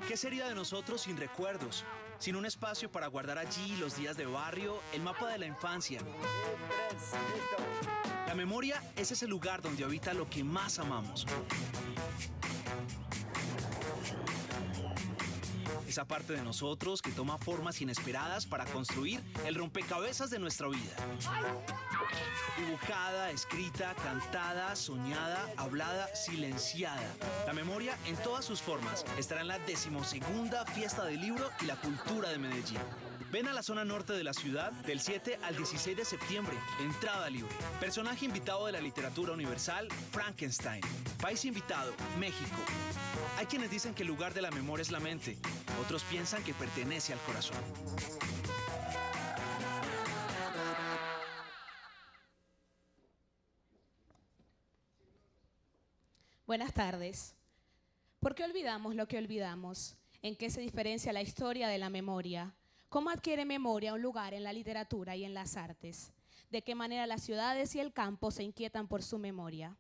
¿Qué sería de nosotros sin recuerdos? Sin un espacio para guardar allí los días de barrio, el mapa de la infancia. La memoria es ese lugar donde habita lo que más amamos. Esa parte de nosotros que toma formas inesperadas para construir el rompecabezas de nuestra vida. Dibujada, escrita, cantada, soñada, hablada, silenciada. La memoria en todas sus formas estará en la 12ª Fiesta del Libro y la Cultura de Medellín. Ven a la zona norte de la ciudad del 7 al 16 de septiembre. Entrada libre. Personaje invitado de la literatura universal, Frankenstein. País invitado, México. Hay quienes dicen que el lugar de la memoria es la mente. Otros piensan que pertenece al corazón. Buenas tardes. ¿Por qué olvidamos lo que olvidamos? ¿En qué se diferencia la historia de la memoria? ¿Cómo adquiere memoria un lugar en la literatura y en las artes? ¿De qué manera las ciudades y el campo se inquietan por su memoria?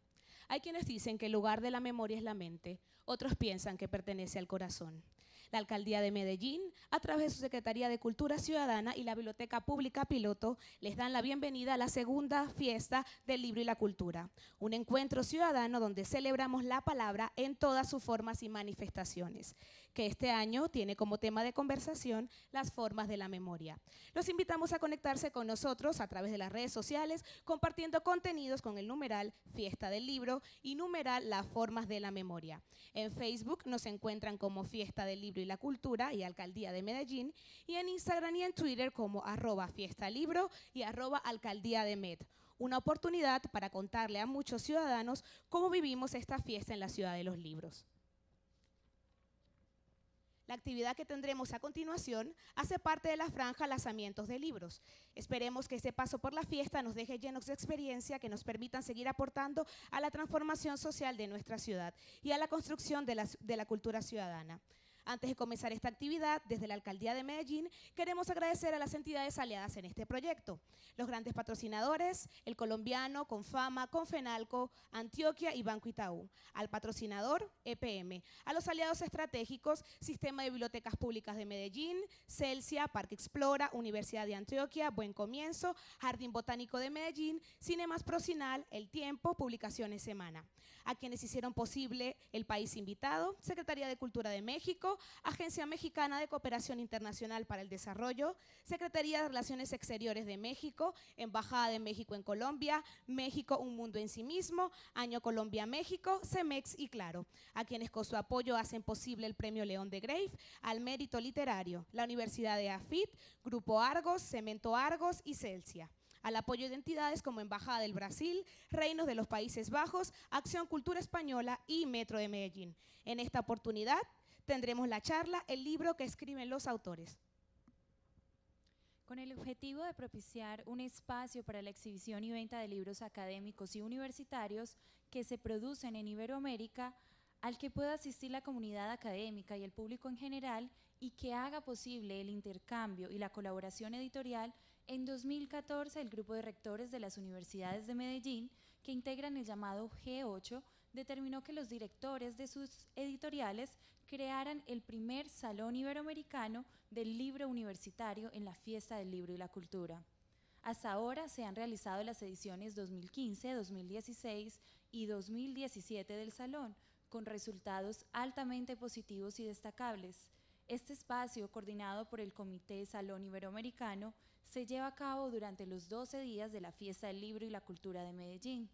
Hay quienes dicen que el lugar de la memoria es la mente, otros piensan que pertenece al corazón. La Alcaldía de Medellín, a través de su Secretaría de Cultura Ciudadana y la Biblioteca Pública Piloto, les dan la bienvenida a la segunda fiesta del libro y la cultura, un encuentro ciudadano donde celebramos la palabra en todas sus formas y manifestaciones, que este año tiene como tema de conversación las formas de la memoria. Los invitamos a conectarse con nosotros a través de las redes sociales, compartiendo contenidos con el numeral Fiesta del Libro y numeral Las Formas de la Memoria. En Facebook nos encuentran como Fiesta del Libro y la Cultura y Alcaldía de Medellín, y en Instagram y en Twitter como @fiestalibro y @alcaldía de Med. Una oportunidad para contarle a muchos ciudadanos cómo vivimos esta fiesta en la ciudad de los libros. La actividad que tendremos a continuación hace parte de la franja Lanzamientos de Libros. Esperemos que este paso por la fiesta nos deje llenos de experiencia que nos permitan seguir aportando a la transformación social de nuestra ciudad y a la construcción de la cultura ciudadana. Antes de comenzar esta actividad, desde la Alcaldía de Medellín, queremos agradecer a las entidades aliadas en este proyecto. Los grandes patrocinadores, El Colombiano, Confama, Confenalco, Antioquia y Banco Itaú. Al patrocinador, EPM. A los aliados estratégicos, Sistema de Bibliotecas Públicas de Medellín, Celsia, Parque Explora, Universidad de Antioquia, Buen Comienzo, Jardín Botánico de Medellín, Cinemas Procinal, El Tiempo, Publicaciones Semana. A quienes hicieron posible el país invitado, Secretaría de Cultura de México, Agencia Mexicana de Cooperación Internacional para el Desarrollo, Secretaría de Relaciones Exteriores de México, Embajada de México en Colombia, México Un Mundo en Sí Mismo, Año Colombia-México, CEMEX y Claro, a quienes con su apoyo hacen posible el Premio León de Grave al Mérito Literario, la Universidad de AFIT, Grupo Argos, Cemento Argos y Celsia. Al apoyo de entidades como Embajada del Brasil, Reinos de los Países Bajos, Acción Cultura Española y Metro de Medellín. En esta oportunidad tendremos la charla El libro que escriben los autores. Con el objetivo de propiciar un espacio para la exhibición y venta de libros académicos y universitarios que se producen en Iberoamérica, al que pueda asistir la comunidad académica y el público en general, y que haga posible el intercambio y la colaboración editorial, en 2014 el grupo de rectores de las universidades de Medellín, que integran el llamado G8, determinó que los directores de sus editoriales crearan el primer Salón Iberoamericano del Libro Universitario en la Fiesta del Libro y la Cultura. Hasta ahora se han realizado las ediciones 2015, 2016 y 2017 del Salón, con resultados altamente positivos y destacables. Este espacio, coordinado por el Comité Salón Iberoamericano, se lleva a cabo durante los 12 días de la Fiesta del Libro y la Cultura de Medellín.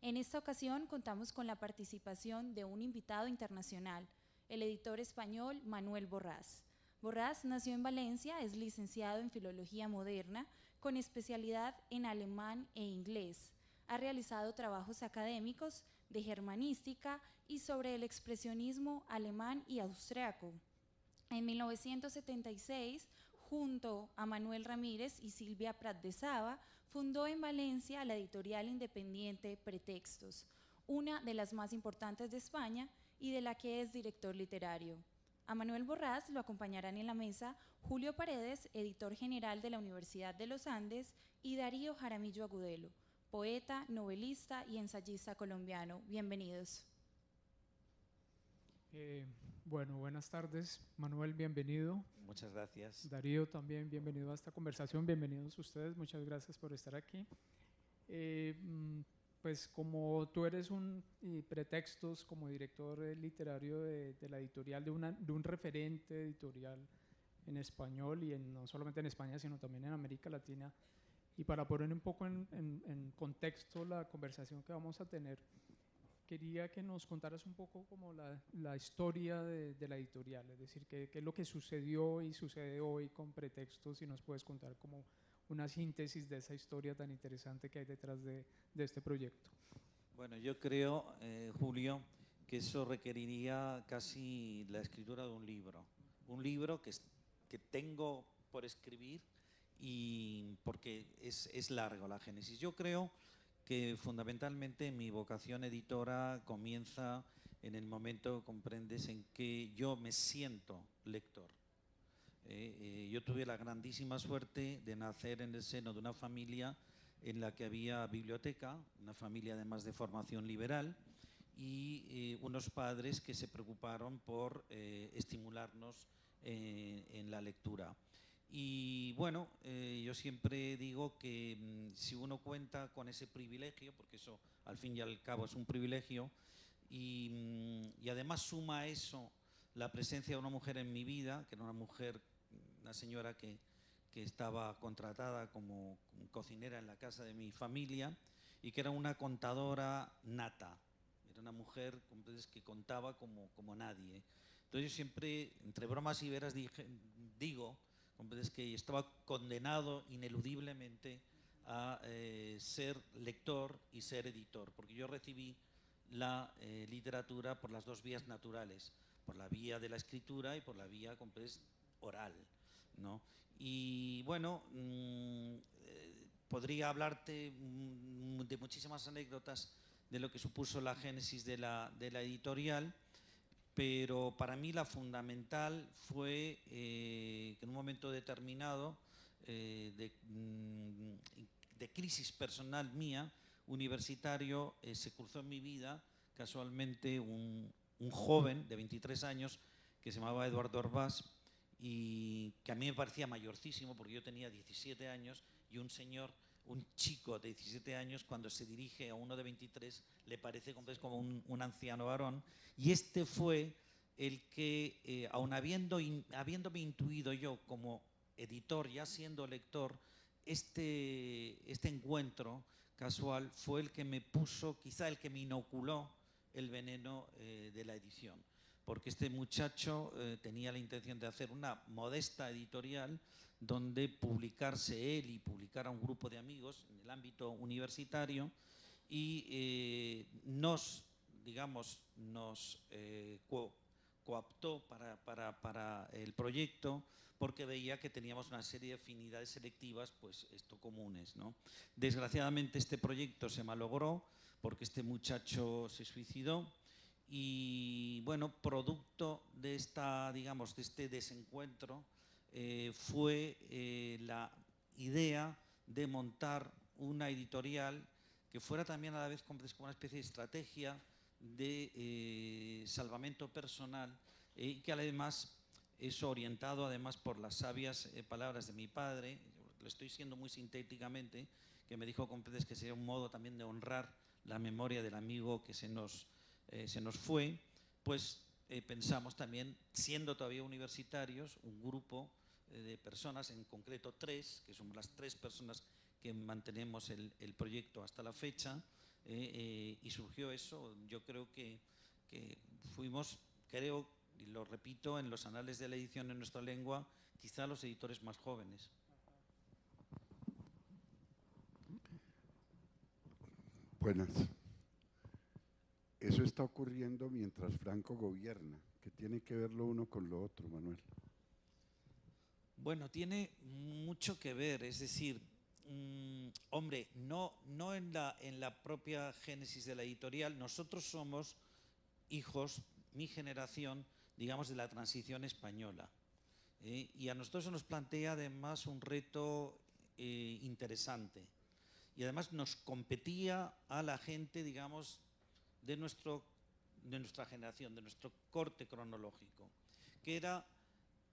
En esta ocasión contamos con la participación de un invitado internacional, el editor español Manuel Borrás. Borrás nació en Valencia, es licenciado en Filología Moderna, con especialidad en alemán e inglés. Ha realizado trabajos académicos de germanística y sobre el expresionismo alemán y austriaco. En 1976, junto a Manuel Ramírez y Silvia Prat de Saba, fundó en Valencia la editorial independiente Pretextos, una de las más importantes de España y de la que es director literario. A Manuel Borrás lo acompañarán en la mesa Julio Paredes, editor general de la Universidad de los Andes, y Darío Jaramillo Agudelo, poeta, novelista y ensayista colombiano. Bienvenidos. Bueno, buenas tardes. Manuel, bienvenido. Muchas gracias. Darío, también bienvenido a esta conversación. Bienvenidos ustedes. Muchas gracias por estar aquí. Pues como tú eres pretextos como director literario de la editorial, de un referente editorial en español y no solamente en España, sino también en América Latina. Y para poner un poco en contexto la conversación que vamos a tener, quería que nos contaras un poco como la historia de la editorial, es decir, qué es lo que sucedió y sucede hoy con Pretextos, y nos puedes contar como una síntesis de esa historia tan interesante que hay detrás de este proyecto. Bueno, yo creo, Julio, que eso requeriría casi la escritura de un libro que tengo por escribir, y porque es largo la génesis. Yo creo que fundamentalmente mi vocación editora comienza en el momento, comprendes, en que yo me siento lector. Yo tuve la grandísima suerte de nacer en el seno de una familia en la que había biblioteca, una familia además de formación liberal, y unos padres que se preocuparon por estimularnos en la lectura. Y bueno, yo siempre digo que si uno cuenta con ese privilegio, porque eso al fin y al cabo es un privilegio, y además suma a eso la presencia de una mujer en mi vida, que era una señora que estaba contratada como cocinera en la casa de mi familia y que era una contadora nata. Era una mujer que contaba como nadie. Entonces yo siempre, entre bromas y veras, digo que estaba condenado ineludiblemente a ser lector y ser editor, porque yo recibí la literatura por las dos vías naturales, por la vía de la escritura y por la vía oral, ¿no? Y bueno, podría hablarte de muchísimas anécdotas de lo que supuso la génesis de la editorial, pero para mí la fundamental fue que en un momento determinado de crisis personal mía, universitario, se cruzó en mi vida casualmente un joven de 23 años que se llamaba Eduardo Orbás, y que a mí me parecía mayorcísimo porque yo tenía 17 años, y un chico de 17 años, cuando se dirige a uno de 23, le parece como un anciano varón. Y este fue el que, aun habiéndome intuido yo como editor, ya siendo lector, este encuentro casual fue el que me puso, quizá el que me inoculó el veneno de la edición. Porque este muchacho tenía la intención de hacer una modesta editorial donde publicarse él y publicar a un grupo de amigos en el ámbito universitario, y nos cooptó para el proyecto, porque veía que teníamos una serie de afinidades selectivas, pues comunes, ¿no? Desgraciadamente este proyecto se malogró porque este muchacho se suicidó. Y bueno, producto de este desencuentro fue la idea de montar una editorial que fuera también a la vez como una especie de estrategia de salvamento personal, y que además es orientado además por las sabias palabras de mi padre. Lo estoy diciendo muy sintéticamente, que me dijo que sería un modo también de honrar la memoria del amigo que se nos fue. Pues pensamos también, siendo todavía universitarios, un grupo de personas, en concreto 3, que somos las 3 personas que mantenemos el proyecto hasta la fecha, y surgió eso. Yo creo que fuimos, y lo repito, en los anales de la edición en nuestra lengua, quizá los editores más jóvenes. Buenas. Eso está ocurriendo mientras Franco gobierna. ¿Qué tiene que ver lo uno con lo otro, Manuel? Bueno, tiene mucho que ver, es decir, hombre, no en la propia génesis de la editorial. Nosotros somos hijos, mi generación, digamos, de la transición española, y a nosotros se nos plantea además un reto interesante, y además nos competía a la gente, digamos, de nuestro de nuestra generación, de nuestro corte cronológico, que era,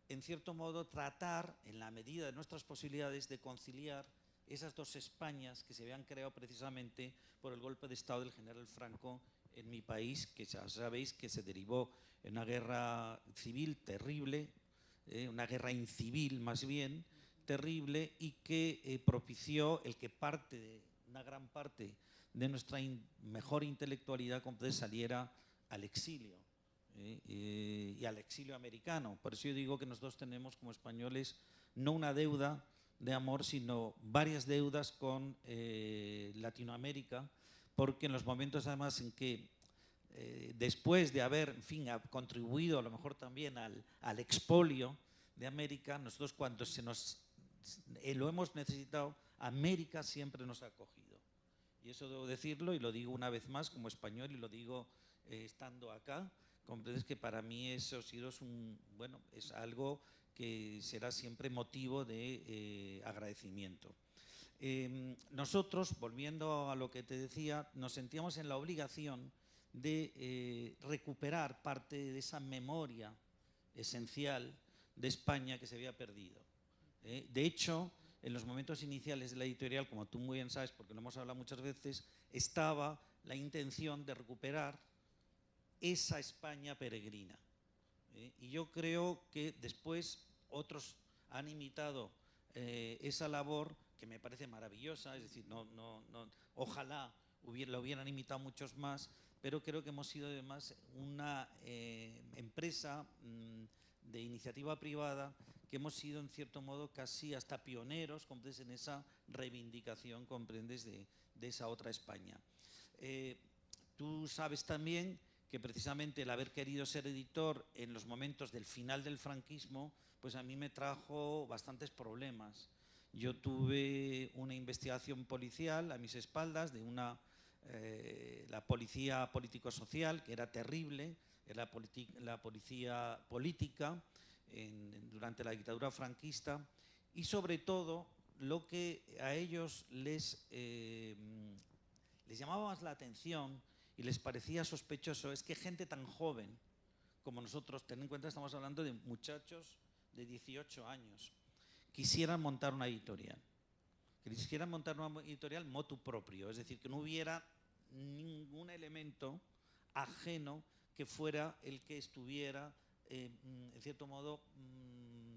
en cierto modo, tratar, en la medida de nuestras posibilidades, de conciliar esas dos Españas que se habían creado precisamente por el golpe de Estado del general Franco en mi país, que ya sabéis que se derivó en una guerra civil terrible, una guerra incivil más bien, terrible, y que propició el que una gran parte de nuestra mejor intelectualidad saliera al exilio, y al exilio americano. Por eso yo digo que nosotros tenemos como españoles no una deuda de amor, sino varias deudas con Latinoamérica, porque en los momentos además en que después de haber, en fin, ha contribuido a lo mejor también al expolio de América, nosotros cuando lo hemos necesitado, América siempre nos ha acogido. Y eso debo decirlo, y lo digo una vez más como español, y lo digo estando acá. Comprendes que para mí eso es algo que será siempre motivo de agradecimiento. Nosotros, volviendo a lo que te decía, nos sentíamos en la obligación de recuperar parte de esa memoria esencial de España que se había perdido. De hecho, en los momentos iniciales de la editorial, como tú muy bien sabes, porque lo hemos hablado muchas veces, estaba la intención de recuperar esa España peregrina. Y yo creo que después otros han imitado esa labor, que me parece maravillosa, es decir, ojalá lo hubieran imitado muchos más, pero creo que hemos sido además una empresa de iniciativa privada que hemos sido en cierto modo casi hasta pioneros, comprendes, en esa reivindicación, comprendes, de esa otra España. Tú sabes también que precisamente el haber querido ser editor en los momentos del final del franquismo, pues a mí me trajo bastantes problemas. Yo tuve una investigación policial a mis espaldas de la policía político-social, que era terrible, era la policía política durante la dictadura franquista, y sobre todo lo que a ellos les llamaba más la atención y les parecía sospechoso es que gente tan joven como nosotros, ten en cuenta, estamos hablando de muchachos de 18 años, quisieran montar una editorial. Que quisieran montar una editorial motu proprio, es decir, que no hubiera ningún elemento ajeno que fuera el que estuviera, en cierto modo,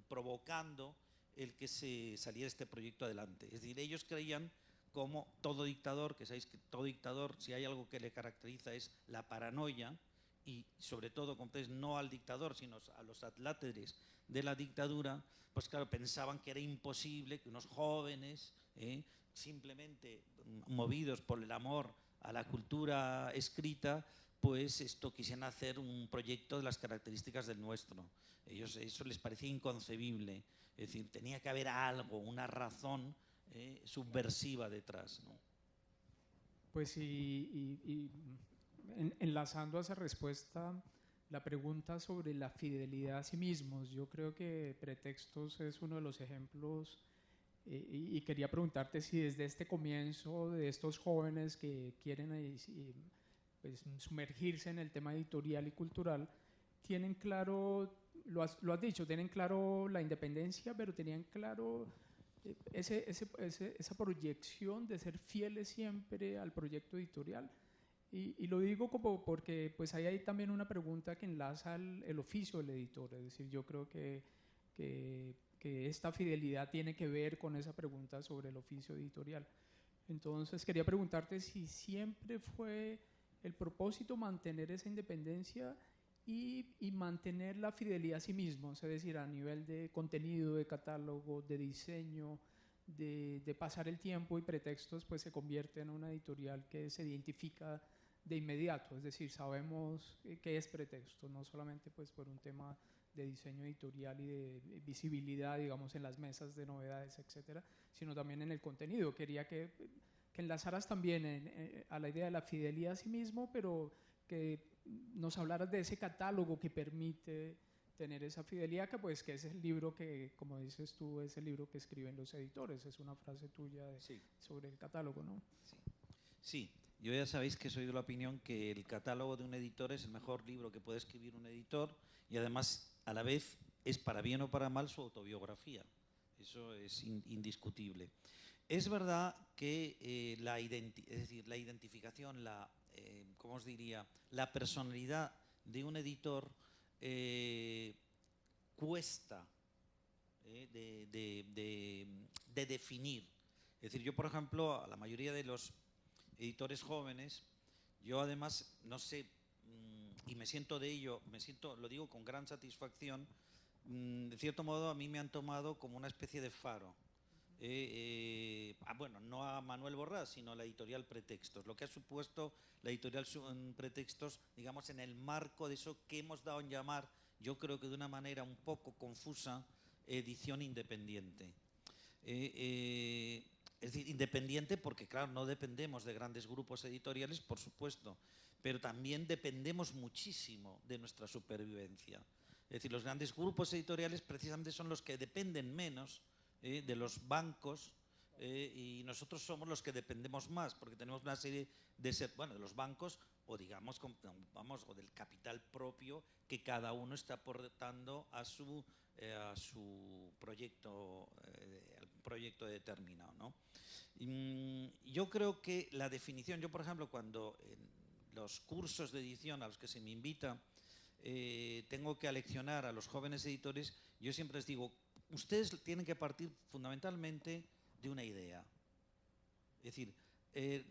provocando el que se saliera este proyecto adelante. Es decir, ellos creían, como todo dictador, que sabéis que todo dictador, si hay algo que le caracteriza es la paranoia, y sobre todo, no al dictador, sino a los adláteres de la dictadura, pues claro, pensaban que era imposible que unos jóvenes, simplemente movidos por el amor a la cultura escrita, pues quisieran hacer un proyecto de las características del nuestro. Ellos eso les parecía inconcebible, es decir, tenía que haber algo, una razón subversiva detrás, ¿no? Pues enlazando a esa respuesta, la pregunta sobre la fidelidad a sí mismos, yo creo que Pretextos es uno de los ejemplos, y quería preguntarte si desde este comienzo de estos jóvenes que quieren pues, sumergirse en el tema editorial y cultural, tienen claro, lo has dicho, tienen claro la independencia, pero tenían claro esa proyección de ser fieles siempre al proyecto editorial. Y lo digo como porque pues ahí hay también una pregunta que enlaza el oficio del editor, es decir, yo creo que esta fidelidad tiene que ver con esa pregunta sobre el oficio editorial. Entonces quería preguntarte si siempre fue el propósito mantener esa independencia y mantener la fidelidad a sí mismos, es decir, a nivel de contenido, de catálogo, de diseño, de pasar el tiempo, y Pretextos pues se convierte en una editorial que se identifica de inmediato, es decir, sabemos qué es Pretextos, no solamente pues por un tema de diseño editorial y de visibilidad, digamos, en las mesas de novedades, etcétera, sino también en el contenido. Quería que enlazaras también a la idea de la fidelidad a sí mismo, pero que nos hablaras de ese catálogo que permite tener esa fidelidad, que es el libro que, como dices tú, es el libro que escriben los editores, es una frase tuya Sí. sobre el catálogo, ¿no? Sí. Yo ya sabéis que soy de la opinión que el catálogo de un editor es el mejor libro que puede escribir un editor y además a la vez es para bien o para mal su autobiografía. Eso es indiscutible. Es verdad que la identificación, ¿cómo os diría? La personalidad de un editor cuesta de definir. Es decir, yo, por ejemplo, a la mayoría de los editores jóvenes, yo además, no sé, y me siento de ello, lo digo con gran satisfacción, de cierto modo a mí me han tomado como una especie de faro. Bueno, no a Manuel Borràs, sino a la editorial Pretextos, lo que ha supuesto la editorial Pretextos, digamos, en el marco de eso que hemos dado en llamar, yo creo que de una manera un poco confusa, edición independiente. Es decir, independiente porque, claro, no dependemos de grandes grupos editoriales, por supuesto, pero también dependemos muchísimo de nuestra supervivencia. Es decir, los grandes grupos editoriales precisamente son los que dependen menos de los bancos y nosotros somos los que dependemos más porque tenemos una serie de de los bancos o digamos o del capital propio que cada uno está aportando a su proyecto determinado, ¿no? Yo creo que la definición, yo por ejemplo cuando en los cursos de edición a los que se me invita tengo que aleccionar a los jóvenes editores, yo siempre les digo, ustedes tienen que partir fundamentalmente de una idea. Es decir,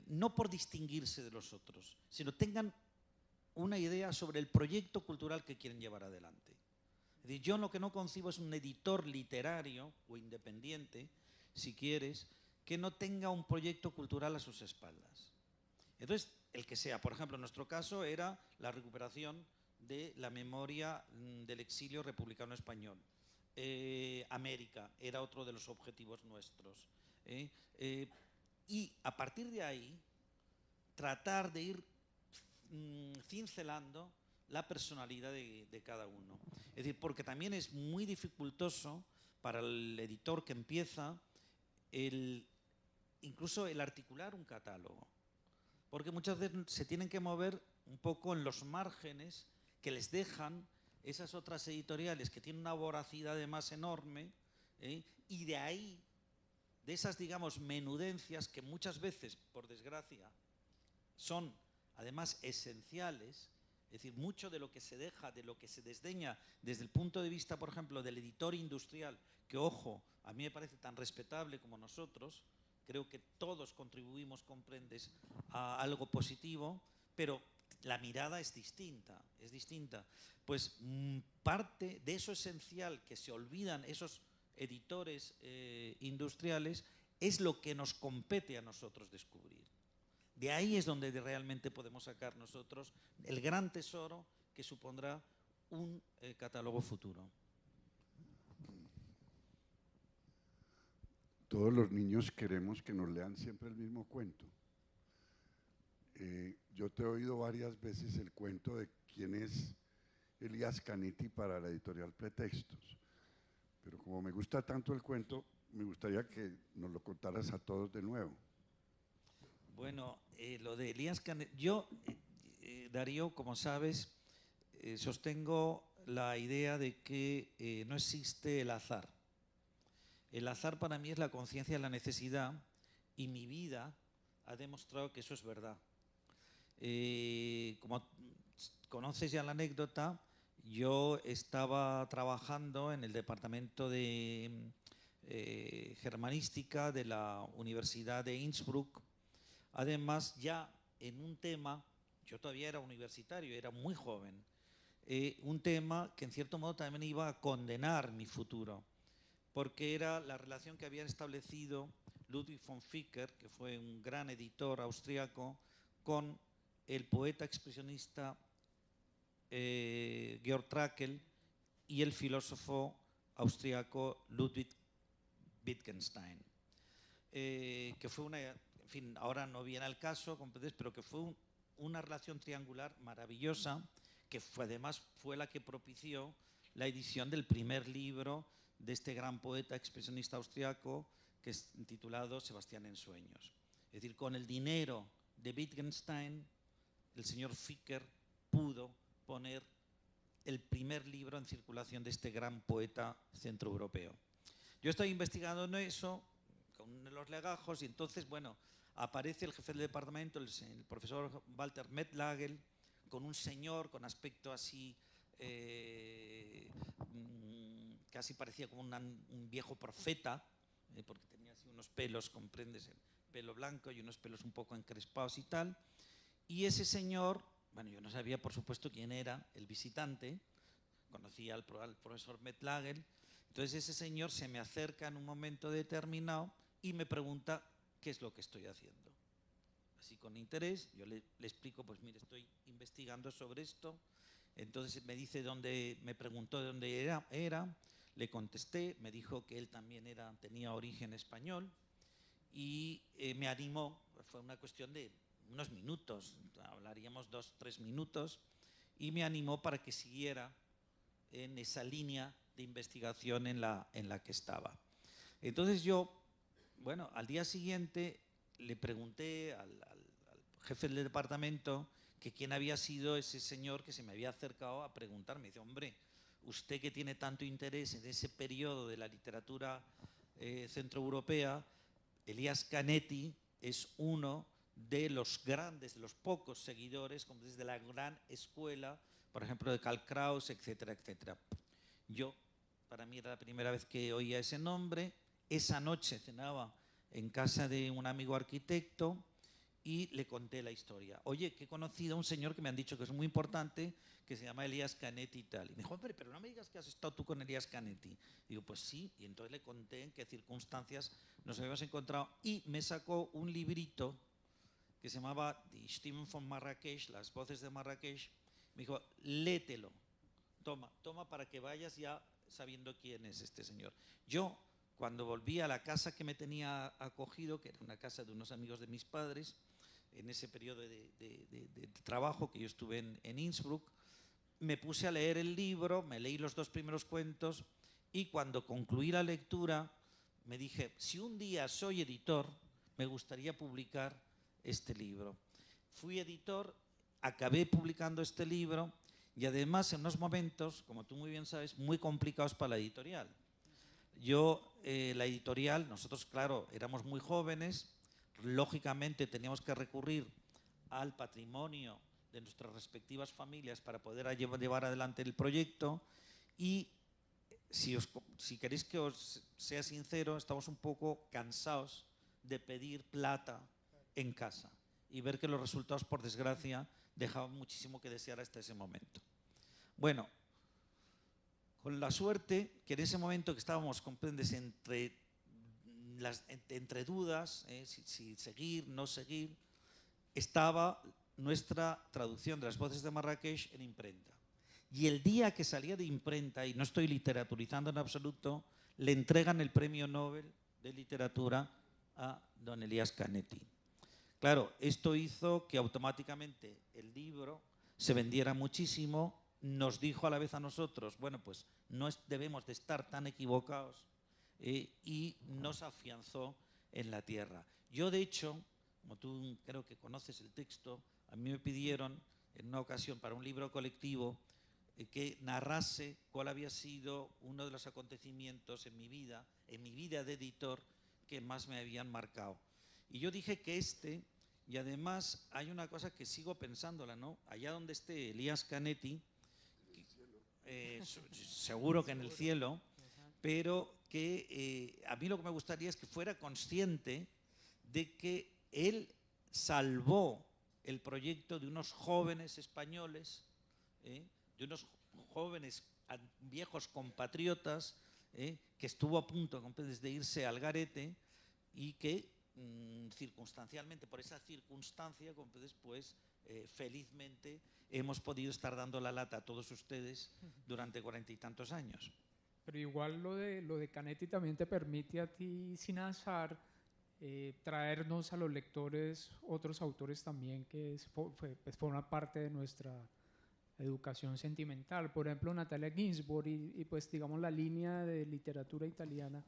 no por distinguirse de los otros, sino tengan una idea sobre el proyecto cultural que quieren llevar adelante. Es decir, yo lo que no concibo es un editor literario o independiente, si quieres, que no tenga un proyecto cultural a sus espaldas. Entonces, el que sea, por ejemplo, en nuestro caso era la recuperación de la memoria del exilio republicano español. América era otro de los objetivos nuestros. Y a partir de ahí, tratar de ir cincelando la personalidad de cada uno. Es decir, porque también es muy dificultoso para el editor que empieza incluso el articular un catálogo. Porque muchas veces se tienen que mover un poco en los márgenes que les dejan esas otras editoriales que tienen una voracidad además enorme, y de ahí, de esas, digamos, menudencias que muchas veces, por desgracia, son además esenciales, es decir, mucho de lo que se deja, de lo que se desdeña desde el punto de vista, por ejemplo, del editor industrial, que, ojo, a mí me parece tan respetable como nosotros, creo que todos contribuimos, comprendes, a algo positivo, pero la mirada es distinta, es distinta. Pues parte de eso esencial que se olvidan esos editores industriales es lo que nos compete a nosotros descubrir. De ahí es donde realmente podemos sacar nosotros el gran tesoro que supondrá un catálogo futuro. Todos los niños queremos que nos lean siempre el mismo cuento. Yo te he oído varias veces el cuento de quién es Elías Canetti para la editorial Pretextos, pero como me gusta tanto el cuento, me gustaría que nos lo contaras a todos de nuevo. Bueno, lo de Elías Canetti, yo, Darío, como sabes, sostengo la idea de que no existe el azar. El azar para mí es la conciencia de la necesidad y mi vida ha demostrado que eso es verdad. Como conoces ya la anécdota, yo estaba trabajando en el departamento de germanística de la Universidad de Innsbruck, además ya en un tema, yo todavía era universitario, era muy joven, un tema que en cierto modo también iba a condenar mi futuro, porque era la relación que habían establecido Ludwig von Vicker, que fue un gran editor austriaco, con el poeta expresionista Georg Trakl y el filósofo austriaco Ludwig Wittgenstein, que fue una, en fin, ahora no viene al caso, pero que fue una relación triangular maravillosa, que además fue la que propició la edición del primer libro de este gran poeta expresionista austriaco, que es titulado Sebastián en sueños. Es decir, con el dinero de Wittgenstein, el señor Ficker pudo poner el primer libro en circulación de este gran poeta centroeuropeo. Yo estoy investigando en eso, con los legajos, y entonces, bueno, aparece el jefe del departamento, el profesor Walter Methlagel, con un señor con aspecto así, casi parecía como un viejo profeta, porque tenía así unos pelos, comprendes, el pelo blanco y unos pelos un poco encrespados y tal. Y ese señor, bueno, yo no sabía por supuesto quién era el visitante, conocía al profesor Methlagel. Entonces ese señor se me acerca en un momento determinado y me pregunta qué es lo que estoy haciendo. Así con interés, yo le explico, pues mire, estoy investigando sobre esto. Entonces me preguntó de dónde era, le contesté, me dijo que él también tenía origen español y me animó. Fue una cuestión de unos minutos, hablaríamos 2-3 minutos, y me animó para que siguiera en esa línea de investigación en la que estaba. Entonces yo, bueno, al día siguiente le pregunté al jefe del departamento que quién había sido ese señor que se me había acercado a preguntarme. Dice, hombre, usted que tiene tanto interés en ese periodo de la literatura centroeuropea, Elias Canetti es uno de los grandes, de los pocos seguidores, como desde la gran escuela, por ejemplo, de Karl Kraus, etcétera, etcétera. Yo, para mí era la primera vez que oía ese nombre. Esa noche cenaba en casa de un amigo arquitecto y le conté la historia. Oye, que he conocido a un señor que me han dicho que es muy importante, que se llama Elias Canetti y tal. Y me dijo, hombre, pero no me digas que has estado tú con Elias Canetti. Y digo, pues sí. Y entonces le conté en qué circunstancias nos habíamos encontrado y me sacó un librito que se llamaba Die Stimmen von Marrakech, las voces de Marrakech. Me dijo, léetelo, toma para que vayas ya sabiendo quién es este señor. Yo, cuando volví a la casa que me tenía acogido, que era una casa de unos amigos de mis padres, en ese periodo de trabajo que yo estuve en Innsbruck, me puse a leer el libro, me leí los 2 primeros cuentos y cuando concluí la lectura me dije, si un día soy editor, me gustaría publicar este libro. Fui editor, acabé publicando este libro y además en unos momentos, como tú muy bien sabes, muy complicados para la editorial. La editorial, nosotros claro, éramos muy jóvenes, lógicamente teníamos que recurrir al patrimonio de nuestras respectivas familias para poder llevar adelante el proyecto y si queréis que os sea sincero, estamos un poco cansados de pedir plata en casa y ver que los resultados, por desgracia, dejaban muchísimo que desear hasta ese momento. Bueno, con la suerte que en ese momento que estábamos, comprendes, entre dudas, si seguir, no seguir, estaba nuestra traducción de las voces de Marrakech en imprenta. Y el día que salía de imprenta, y no estoy literaturizando en absoluto, le entregan el premio Nobel de literatura a don Elias Canetti. Claro, esto hizo que automáticamente el libro se vendiera muchísimo, nos dijo a la vez a nosotros, bueno, pues no debemos de estar tan equivocados y nos afianzó en la tierra. Yo, de hecho, como tú creo que conoces el texto, a mí me pidieron en una ocasión para un libro colectivo que narrase cuál había sido uno de los acontecimientos en mi vida de editor, que más me habían marcado. Y yo dije que y además hay una cosa que sigo pensándola, ¿no? Allá donde esté Elias Canetti, seguro que en el cielo, pero que a mí lo que me gustaría es que fuera consciente de que él salvó el proyecto de unos jóvenes españoles, de unos jóvenes viejos compatriotas, que estuvo a punto de irse al garete y que circunstancialmente, por esa circunstancia, pues felizmente hemos podido estar dando la lata a todos ustedes durante 40 y tantos años. Pero igual lo de Canetti también te permite a ti, sin azar, traernos a los lectores otros autores también que forman parte de nuestra educación sentimental. Por ejemplo, Natalia Ginsburg y pues digamos la línea de literatura italiana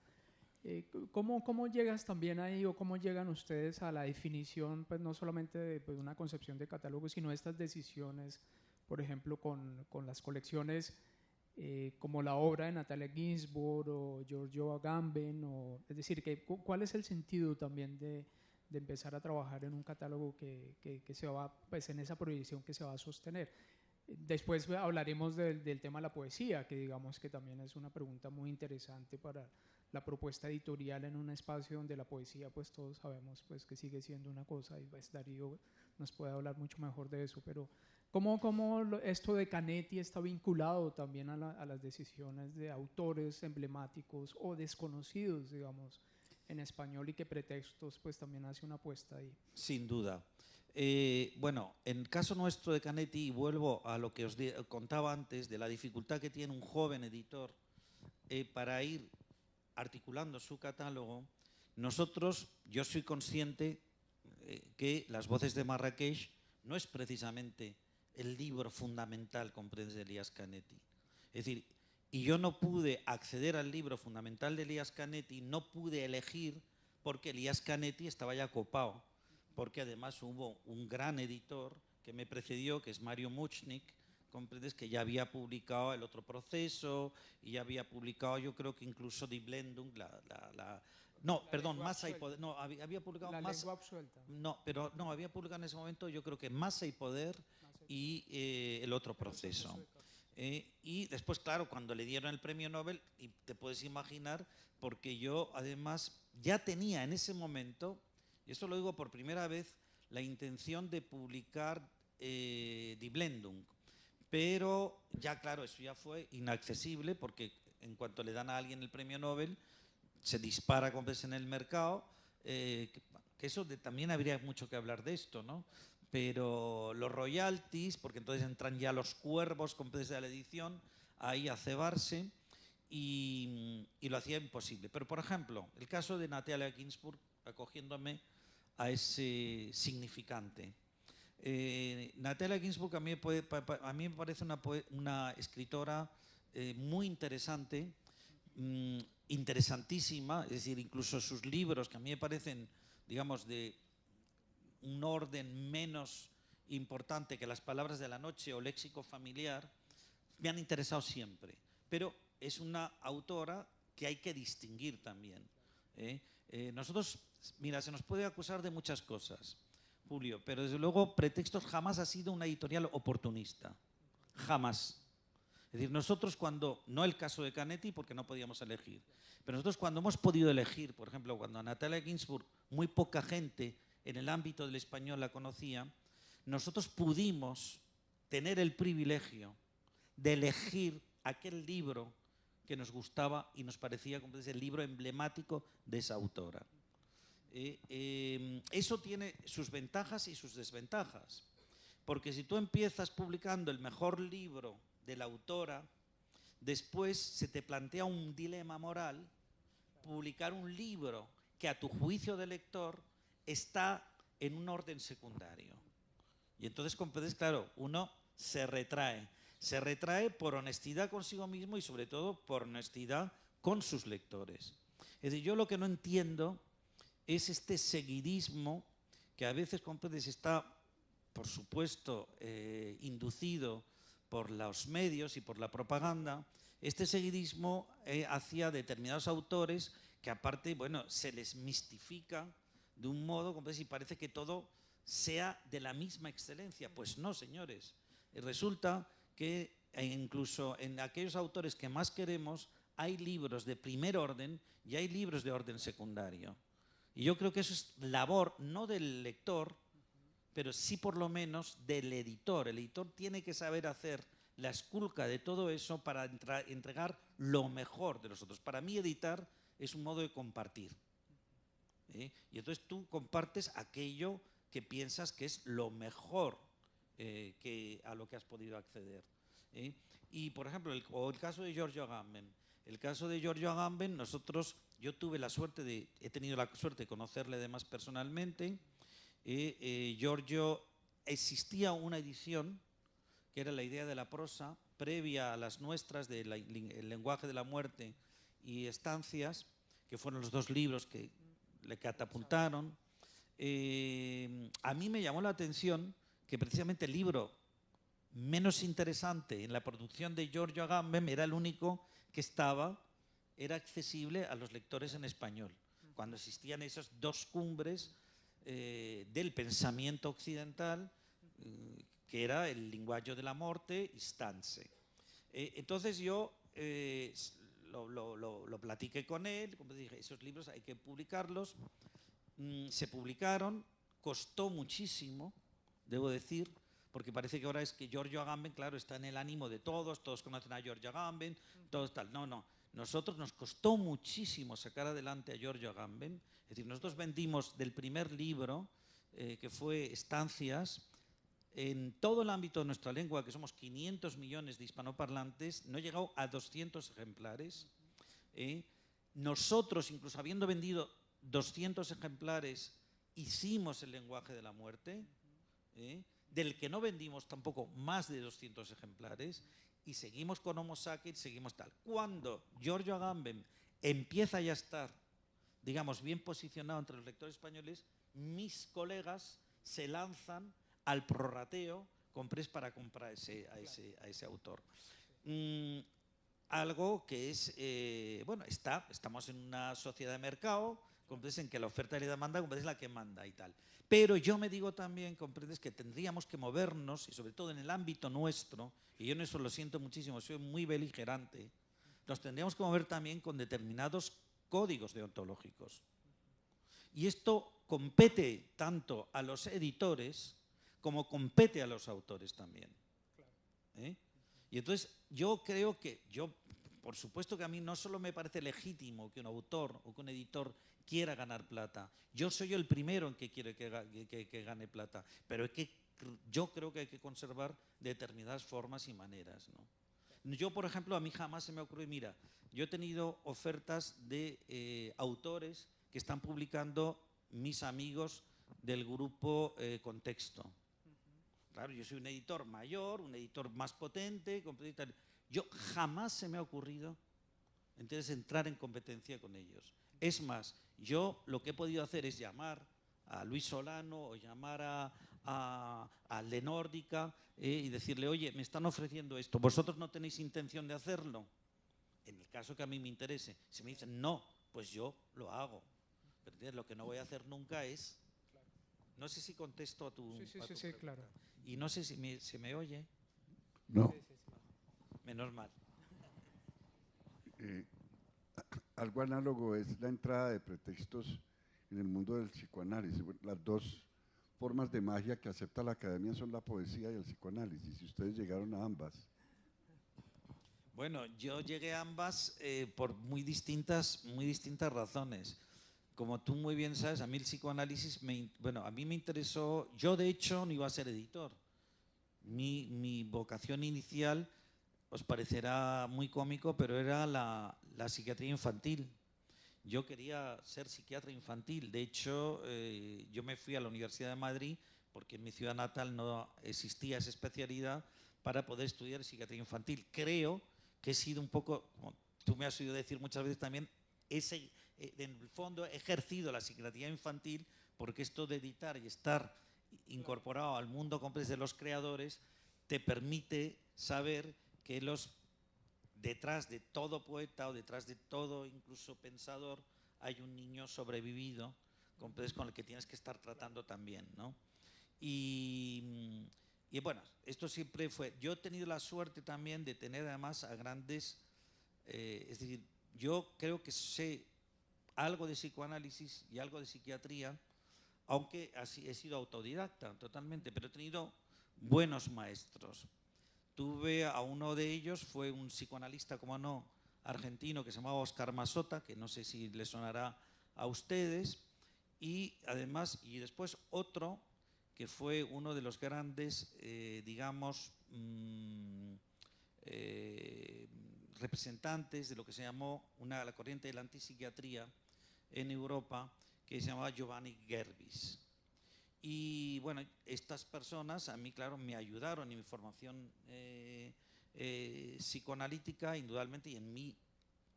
¿Cómo llegas también ahí o cómo llegan ustedes a la definición, pues no solamente de pues, una concepción de catálogo, sino estas decisiones, por ejemplo, con las colecciones como la obra de Natalia Ginsburg o Giorgio Agamben? Es decir, ¿cuál es el sentido también de empezar a trabajar en un catálogo que se va, pues en esa proyección que se va a sostener? Después hablaremos del tema de la poesía, que digamos que también es una pregunta muy interesante para la propuesta editorial en un espacio donde la poesía, pues todos sabemos pues, que sigue siendo una cosa, y pues Darío nos puede hablar mucho mejor de eso, pero ¿cómo esto de Canetti está vinculado también a las decisiones de autores emblemáticos o desconocidos, digamos, en español, y qué pretextos pues también hace una apuesta ahí? Sin duda. Bueno, en el caso nuestro de Canetti, y vuelvo a lo que os contaba antes de la dificultad que tiene un joven editor para ir articulando su catálogo, yo soy consciente que Las voces de Marrakech no es precisamente el libro fundamental, comprendes, de Elias Canetti. Es decir, y yo no pude acceder al libro fundamental de Elias Canetti, no pude elegir porque Elias Canetti estaba ya copado, porque además hubo un gran editor que me precedió, que es Mario Muchnik, comprendes, que ya había publicado El otro proceso, y ya había publicado, yo creo que incluso Die Blendung, Masa y Poder, no, había publicado La más, lengua absuelta. no, pero no, había publicado en ese momento, yo creo que Masa y Poder y El otro proceso. Y después, claro, cuando le dieron el premio Nobel, y te puedes imaginar, porque yo además ya tenía en ese momento, y esto lo digo por primera vez, la intención de publicar Die Blendung. Pero ya, claro, eso ya fue inaccesible, porque en cuanto le dan a alguien el premio Nobel, se dispara en el mercado, que eso también habría mucho que hablar de esto, ¿no? Pero los royalties, porque entonces entran ya los cuervos de la edición ahí a cebarse, y lo hacía imposible. Pero, por ejemplo, el caso de Natalia Ginsburg, acogiéndome a ese significante. Natalia Ginsburg a mí me parece una escritora muy interesante, interesantísima, es decir, incluso sus libros, que a mí me parecen, digamos, de un orden menos importante que Las palabras de la noche o Léxico familiar, me han interesado siempre. Pero es una autora que hay que distinguir también. Nosotros, mira, se nos puede acusar de muchas cosas, Julio, pero desde luego Pretextos jamás ha sido una editorial oportunista. Jamás. Es decir, nosotros cuando, no el caso de Canetti porque no podíamos elegir, pero nosotros cuando hemos podido elegir, por ejemplo, cuando a Natalia Ginsburg muy poca gente en el ámbito del español la conocía, nosotros pudimos tener el privilegio de elegir aquel libro que nos gustaba y nos parecía como el libro emblemático de esa autora. Eso tiene sus ventajas y sus desventajas, porque si tú empiezas publicando el mejor libro de la autora, después se te plantea un dilema moral, publicar un libro que a tu juicio de lector está en un orden secundario. Y entonces, comprendes, claro, uno se retrae por honestidad consigo mismo y sobre todo por honestidad con sus lectores. Es decir, yo lo que no entiendo es este seguidismo que a veces, comprendes, está, por supuesto, inducido por los medios y por la propaganda, este seguidismo hacia determinados autores que aparte, bueno, se les mistifica de un modo, comprendes, y parece que todo sea de la misma excelencia. Pues no, señores. Resulta que incluso en aquellos autores que más queremos hay libros de primer orden y hay libros de orden secundario. Y yo creo que eso es labor no del lector, pero sí por lo menos del editor. El editor tiene que saber hacer la esculca de todo eso para entregar lo mejor de los otros. Para mí editar es un modo de compartir. Y entonces tú compartes aquello que piensas que es lo mejor a lo que has podido acceder. Y por ejemplo, el caso de Giorgio Agamben. El caso de Giorgio Agamben, yo he tenido la suerte de conocerle además personalmente. Giorgio, existía una edición que era La idea de la prosa, previa a las nuestras, del lenguaje de la muerte y estancias, que fueron los 2 libros que le catapultaron. A mí me llamó la atención que precisamente el libro menos interesante en la producción de Giorgio Agamben era el único que era accesible a los lectores en español, cuando existían esas 2 cumbres del pensamiento occidental, que era el Linguaggio della morte y Stanze. Entonces yo lo platiqué con él, como dije, esos libros hay que publicarlos. Se publicaron, costó muchísimo, debo decir, porque parece que ahora es que Giorgio Agamben, claro, está en el ánimo de todos conocen a Giorgio Agamben, todos tal. No, nosotros nos costó muchísimo sacar adelante a Giorgio Agamben. Es decir, nosotros vendimos del primer libro, que fue Estancias, en todo el ámbito de nuestra lengua, que somos 500 millones de hispanoparlantes, no he llegado a 200 ejemplares. Nosotros, incluso habiendo vendido 200 ejemplares, hicimos el lenguaje de la muerte, del que no vendimos tampoco más de 200 ejemplares, y seguimos con Homo sapiens, seguimos tal. Cuando Giorgio Agamben empieza ya a estar, digamos, bien posicionado entre los lectores españoles, mis colegas se lanzan al prorrateo para comprar a ese autor. Algo que es, bueno, estamos en una sociedad de mercado, comprendes, en que la oferta y la demanda, comprendes, la que manda y tal. Pero yo me digo también, comprendes, que tendríamos que movernos, y sobre todo en el ámbito nuestro, y yo en eso lo siento muchísimo, soy muy beligerante, nos tendríamos que mover también con determinados códigos deontológicos. Y esto compete tanto a los editores como compete a los autores también. Y entonces yo creo que, por supuesto que a mí no solo me parece legítimo que un autor o que un editor quiera ganar plata, yo soy el primero en que quiere que gane plata, pero es que yo creo que hay que conservar determinadas formas y maneras, ¿no? Yo, por ejemplo, a mí jamás se me ocurre, mira, yo he tenido ofertas de autores que están publicando mis amigos del grupo Contexto. Claro, yo soy un editor mayor, un editor más potente, yo jamás se me ha ocurrido entonces entrar en competencia con ellos. Es más, yo lo que he podido hacer es llamar a Luis Solano o llamar a Le Nórdica y decirle, oye, me están ofreciendo esto, ¿vosotros no tenéis intención de hacerlo? En el caso que a mí me interese, si me dicen no, pues yo lo hago. Pero lo que no voy a hacer nunca es... No sé si contesto a tu pregunta. Sí, claro. Y no sé si se me oye. No. Menos mal. Algo análogo es la entrada de pretextos en el mundo del psicoanálisis. Las 2 formas de magia que acepta la academia son la poesía y el psicoanálisis. Y ustedes llegaron a ambas. Bueno, yo llegué a ambas por muy distintas razones. Como tú muy bien sabes, a mí el psicoanálisis, a mí me interesó. Yo, de hecho, no iba a ser editor. Mi vocación inicial, os parecerá muy cómico, pero era la psiquiatría infantil. Yo quería ser psiquiatra infantil. De hecho, yo me fui a la Universidad de Madrid porque en mi ciudad natal no existía esa especialidad para poder estudiar psiquiatría infantil. Creo que he sido un poco, como tú me has oído decir muchas veces también, en el fondo he ejercido la psiquiatría infantil, porque esto de editar y estar incorporado al mundo completo de los creadores te permite saber que detrás de todo poeta o detrás de todo incluso pensador hay un niño sobrevivido con el que tienes que estar tratando también, ¿no? Y bueno, esto siempre fue... Yo he tenido la suerte también de tener además a grandes... es decir, yo creo que sé algo de psicoanálisis y algo de psiquiatría, aunque así he sido autodidacta totalmente, pero he tenido buenos maestros. Tuve a uno de ellos, fue un psicoanalista, como no, argentino, que se llamaba Oscar Masota, que no sé si le sonará a ustedes, y además, y después otro que fue uno de los grandes, digamos, representantes de lo que se llamó la corriente de la antipsiquiatría en Europa, que se llamaba Giovanni Gerbis. Y bueno, estas personas a mí, claro, me ayudaron en mi formación psicoanalítica, indudablemente, y en mi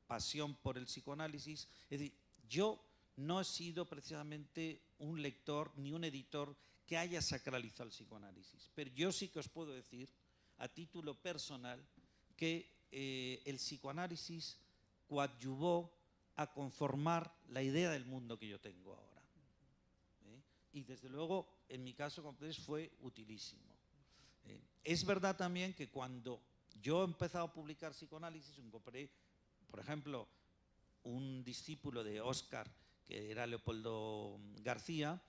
pasión por el psicoanálisis. Es decir, Yo no he sido precisamente un lector ni un editor que haya sacralizado el psicoanálisis, pero yo sí que os puedo decir, a título personal, que el psicoanálisis coadyuvó a conformar la idea del mundo que yo tengo ahora. Y desde luego, en mi caso, como veis, fue utilísimo. Es verdad también que cuando yo he empezado a publicar psicoanálisis, incorporé, por ejemplo, un discípulo de Oscar, que era Leopoldo García,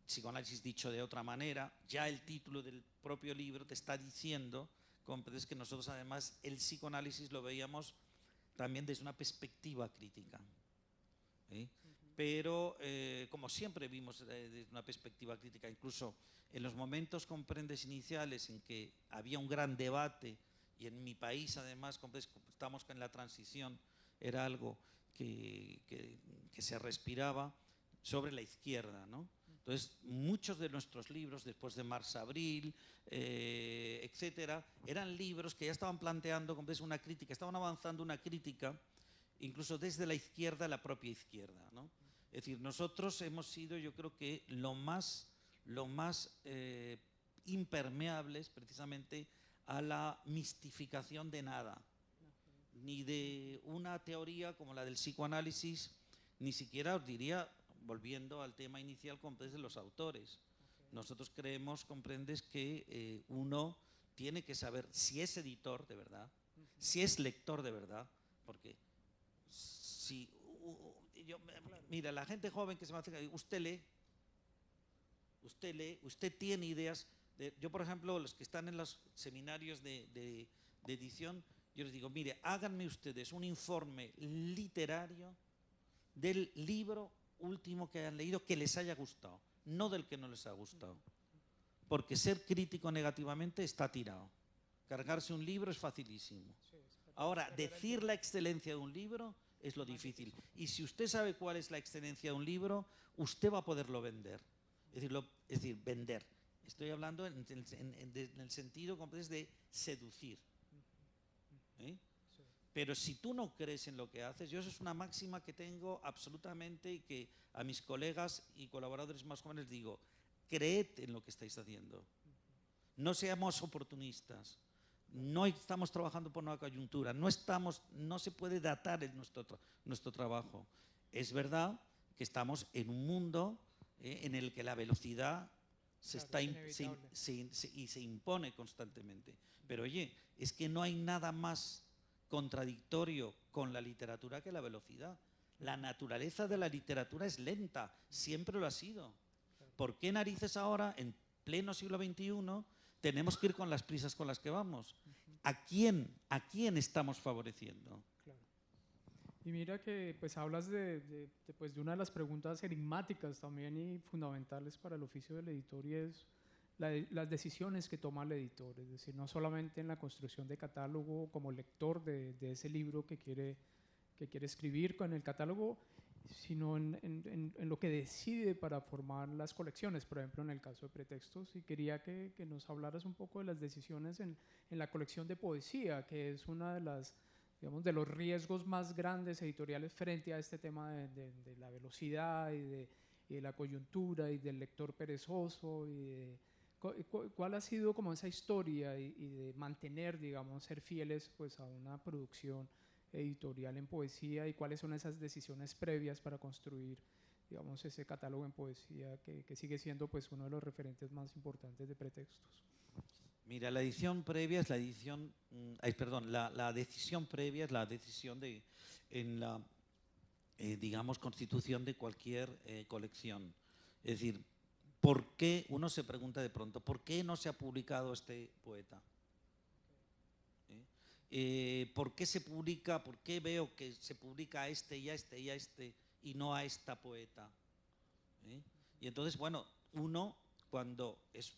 psicoanálisis dicho de otra manera, ya el título del propio libro te está diciendo, comprendes, que nosotros además el psicoanálisis lo veíamos también desde una perspectiva crítica. Pero como siempre vimos desde una perspectiva crítica, incluso en los momentos, comprendes, iniciales en que había un gran debate, y en mi país además, comprendes, estamos en la transición, era algo que se respiraba sobre la izquierda, ¿no? Entonces, muchos de nuestros libros, después de Març Abril, etcétera, eran libros que ya estaban planteando, comprendes, una crítica, estaban avanzando una crítica, incluso desde la izquierda, la propia izquierda, ¿no? Es decir, nosotros hemos sido, yo creo que lo más impermeables precisamente a la mistificación de nada, ni de una teoría como la del psicoanálisis, ni siquiera os diría, volviendo al tema inicial, comprendes, de los autores. Nosotros creemos, comprendes, que uno tiene que saber si es editor de verdad, si es lector de verdad, porque si... mira, la gente joven que se me hace, usted lee, usted tiene ideas. Yo, por ejemplo, los que están en los seminarios de edición, yo les digo, mire, háganme ustedes un informe literario del libro último que hayan leído que les haya gustado, no del que no les ha gustado. Porque ser crítico negativamente está tirado. Cargarse un libro es facilísimo. Ahora, decir la excelencia de un libro es lo difícil. Y si usted sabe cuál es la excelencia de un libro, usted va a poderlo vender. Es decir, vender. Estoy hablando en el sentido de seducir. Pero si tú no crees en lo que haces, yo eso es una máxima que tengo absolutamente, y que a mis colegas y colaboradores más jóvenes digo, creed en lo que estáis haciendo. No seamos oportunistas. No estamos trabajando por una coyuntura, no se puede datar nuestro trabajo. Es verdad que estamos en un mundo en el que la velocidad se impone constantemente. Pero oye, es que no hay nada más contradictorio con la literatura que la velocidad. La naturaleza de la literatura es lenta, siempre lo ha sido. ¿Por qué narices ahora, en pleno siglo XXI, tenemos que ir con las prisas con las que vamos? ¿A quién estamos favoreciendo? Claro. Y mira que pues hablas de una de las preguntas enigmáticas también y fundamentales para el oficio del editor, y es las decisiones que toma el editor. Es decir, no solamente en la construcción de catálogo como lector de ese libro que quiere escribir con el catálogo, sino en lo que decide para formar las colecciones, por ejemplo en el caso de Pretextos. Y quería que nos hablaras un poco de las decisiones en la colección de poesía, que es una de las, digamos, de los riesgos más grandes editoriales frente a este tema de la velocidad y de la coyuntura y del lector perezoso. ¿Cuál ha sido como esa historia y de mantener, digamos, ser fieles pues a una producción editorial en poesía, y cuáles son esas decisiones previas para construir, digamos, ese catálogo en poesía que sigue siendo pues uno de los referentes más importantes de Pretextos? Mira, la edición previa es la edición, la decisión previa es la decisión en la, digamos, constitución de cualquier colección. Es decir, ¿por qué? Uno se pregunta de pronto, ¿por qué no se ha publicado este poeta? ¿Por qué se publica? ¿Por qué veo que se publica a este y a este y a este y no a esta poeta? Y entonces, bueno, uno,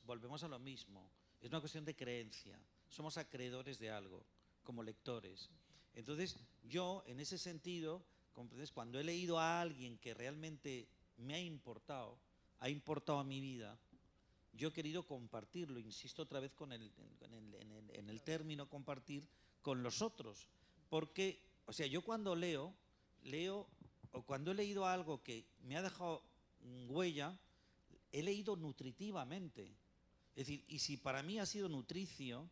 volvemos a lo mismo, es una cuestión de creencia, somos acreedores de algo, como lectores. Entonces, yo, en ese sentido, ¿comprendes? Cuando he leído a alguien que realmente me ha importado a mi vida, yo he querido compartirlo, insisto otra vez en el término compartir, con los otros. Porque, o sea, yo cuando leo, o cuando he leído algo que me ha dejado huella, he leído nutritivamente. Es decir, y si para mí ha sido nutricio,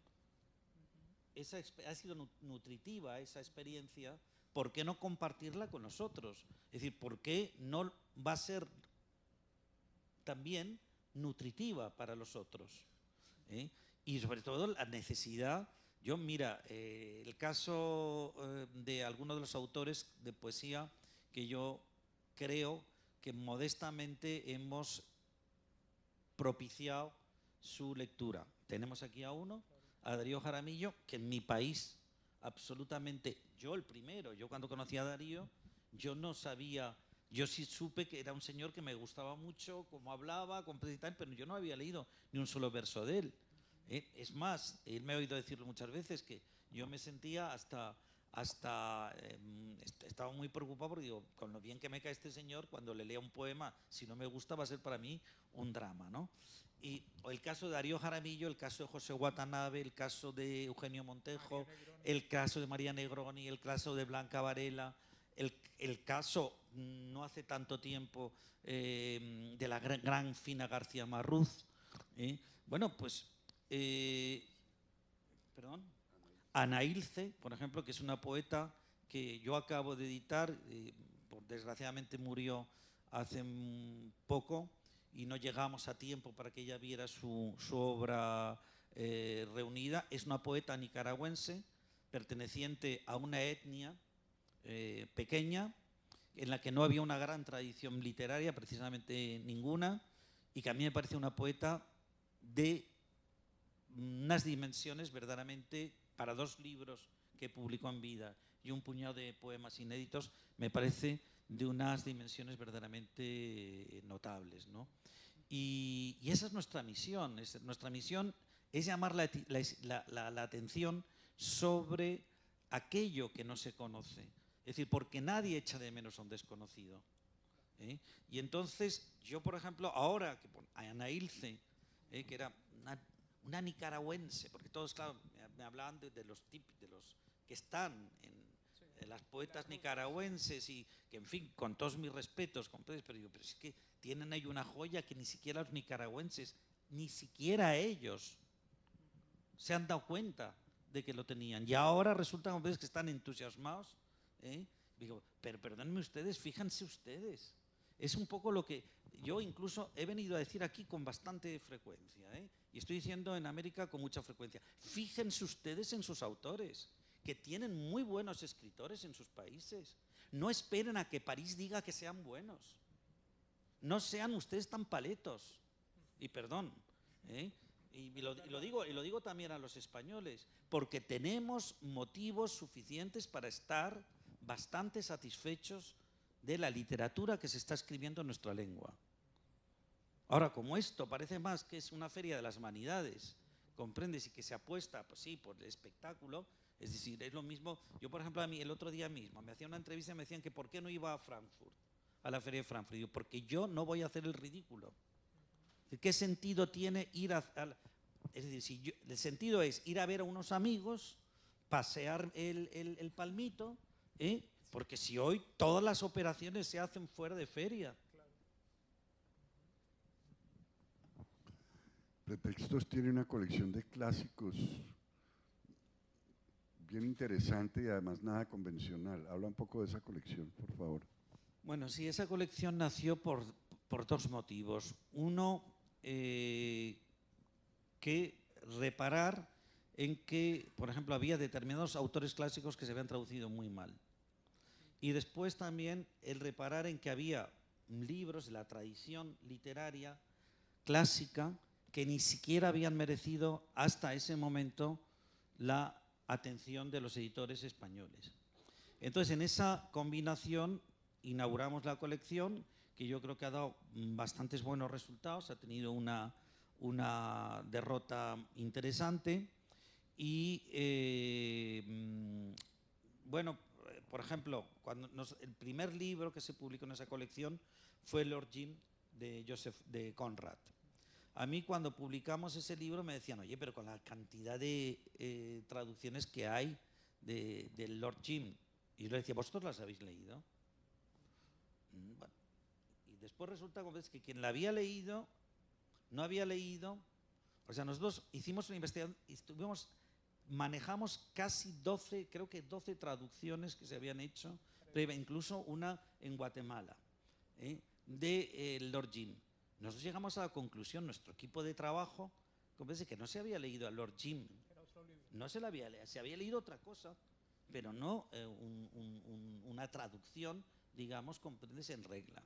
ha sido nutritiva esa experiencia, ¿por qué no compartirla con nosotros? Es decir, ¿por qué no va a ser también nutritiva para los otros? Y sobre todo la necesidad. Yo, mira, el caso de algunos de los autores de poesía que yo creo que modestamente hemos propiciado su lectura. Tenemos aquí a uno, a Darío Jaramillo, que en mi país absolutamente, yo el primero, yo cuando conocí a Darío, yo no sabía, yo sí supe que era un señor que me gustaba mucho, cómo hablaba, pero yo no había leído ni un solo verso de él. Es más, él me ha oído decirlo muchas veces, que yo me sentía estaba muy preocupado porque digo, con lo bien que me cae este señor, cuando le lea un poema, si no me gusta va a ser para mí un drama, ¿no? Y el caso de Darío Jaramillo, el caso de José Watanabe, el caso de Eugenio Montejo, el caso de María Negroni, el caso de Blanca Varela, el caso, no hace tanto tiempo, de la gran Fina García Marruz. Bueno, pues, Ana Ilse, por ejemplo, que es una poeta que yo acabo de editar, desgraciadamente murió hace poco y no llegamos a tiempo para que ella viera su obra reunida. Es una poeta nicaragüense perteneciente a una etnia pequeña en la que no había una gran tradición literaria, precisamente ninguna, y que a mí me parece una poeta de unas dimensiones verdaderamente, para 2 libros que publicó en vida y un puñado de poemas inéditos, me parece de unas dimensiones verdaderamente notables, ¿no? Y esa es nuestra misión. Nuestra misión es llamar la atención sobre aquello que no se conoce. Es decir, porque nadie echa de menos a un desconocido. Y entonces, yo, por ejemplo, ahora que a Ana Ilse, que era una nicaragüense, porque todos, claro, me hablaban de los que están en las poetas nicaragüenses y que, en fin, con todos mis respetos, pero digo, pero es que tienen ahí una joya que ni siquiera los nicaragüenses, ni siquiera ellos se han dado cuenta de que lo tenían. Y ahora resulta que están entusiasmados. Digo, pero perdónenme ustedes, fíjense ustedes. Es un poco lo que yo incluso he venido a decir aquí con bastante frecuencia, y estoy diciendo en América con mucha frecuencia. Fíjense ustedes en sus autores, que tienen muy buenos escritores en sus países. No esperen a que París diga que sean buenos. No sean ustedes tan paletos. Y perdón, y lo digo también a los españoles, porque tenemos motivos suficientes para estar bastante satisfechos de la literatura que se está escribiendo en nuestra lengua. Ahora, como esto parece más que es una feria de las vanidades, ¿comprendes? Y que se apuesta, pues sí, por el espectáculo. Es decir, es lo mismo. Yo, por ejemplo, a mí el otro día mismo me hacían una entrevista y me decían que por qué no iba a Frankfurt, a la feria de Frankfurt. Digo, porque yo no voy a hacer el ridículo. ¿Qué sentido tiene ir es decir, el sentido es ir a ver a unos amigos, pasear el palmito, porque si hoy todas las operaciones se hacen fuera de feria. Pretextos tiene una colección de clásicos bien interesante y además nada convencional. Habla un poco de esa colección, por favor. Bueno, sí, esa colección nació por 2 motivos. Uno, que reparar en que, por ejemplo, había determinados autores clásicos que se habían traducido muy mal. Y después también el reparar en que había libros de la tradición literaria clásica que ni siquiera habían merecido hasta ese momento la atención de los editores españoles. Entonces, en esa combinación inauguramos la colección, que yo creo que ha dado bastantes buenos resultados, ha tenido una derrota interesante y, bueno, por ejemplo, el primer libro que se publicó en esa colección fue Lord Jim de Conrad. A mí, cuando publicamos ese libro, me decían, oye, pero con la cantidad de traducciones que hay del Lord Jim. Y yo le decía, ¿vosotros las habéis leído? Bueno, y después resulta que quien la había leído no había leído. O sea, nosotros hicimos una investigación y manejamos casi 12, creo que 12 traducciones que se habían hecho, incluso una en Guatemala, de Lord Jim. Nosotros llegamos a la conclusión, nuestro equipo de trabajo, que no se había leído a Lord Jim, no se había leído otra cosa, pero no una traducción, digamos, comprendes, en regla.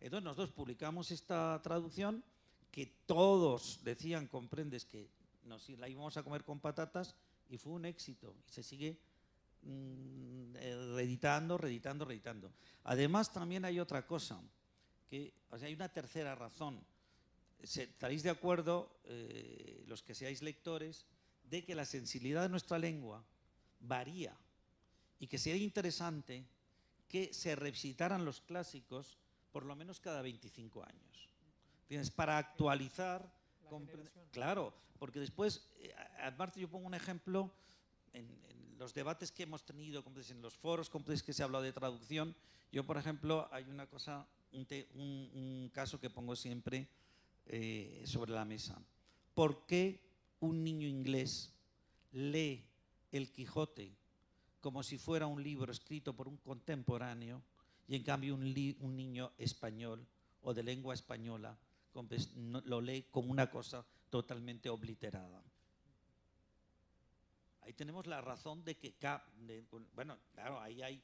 Entonces nosotros publicamos esta traducción que todos decían, comprendes, que nos la íbamos a comer con patatas, y fue un éxito y se sigue reeditando. Además también hay otra cosa, hay una tercera razón. Estaréis de acuerdo, los que seáis lectores, de que la sensibilidad de nuestra lengua varía y que sería interesante que se revisitaran los clásicos por lo menos cada 25 años. ¿Tienes? Para actualizar. Claro, porque después, aparte yo pongo un ejemplo, en los debates que hemos tenido, en los foros que se ha hablado de traducción, yo por ejemplo, hay una cosa, un caso que pongo siempre sobre la mesa. ¿Por qué un niño inglés lee El Quijote como si fuera un libro escrito por un contemporáneo y en cambio un niño español o de lengua española lo lee como una cosa totalmente obliterada? Ahí tenemos la razón de que, bueno, claro, ahí hay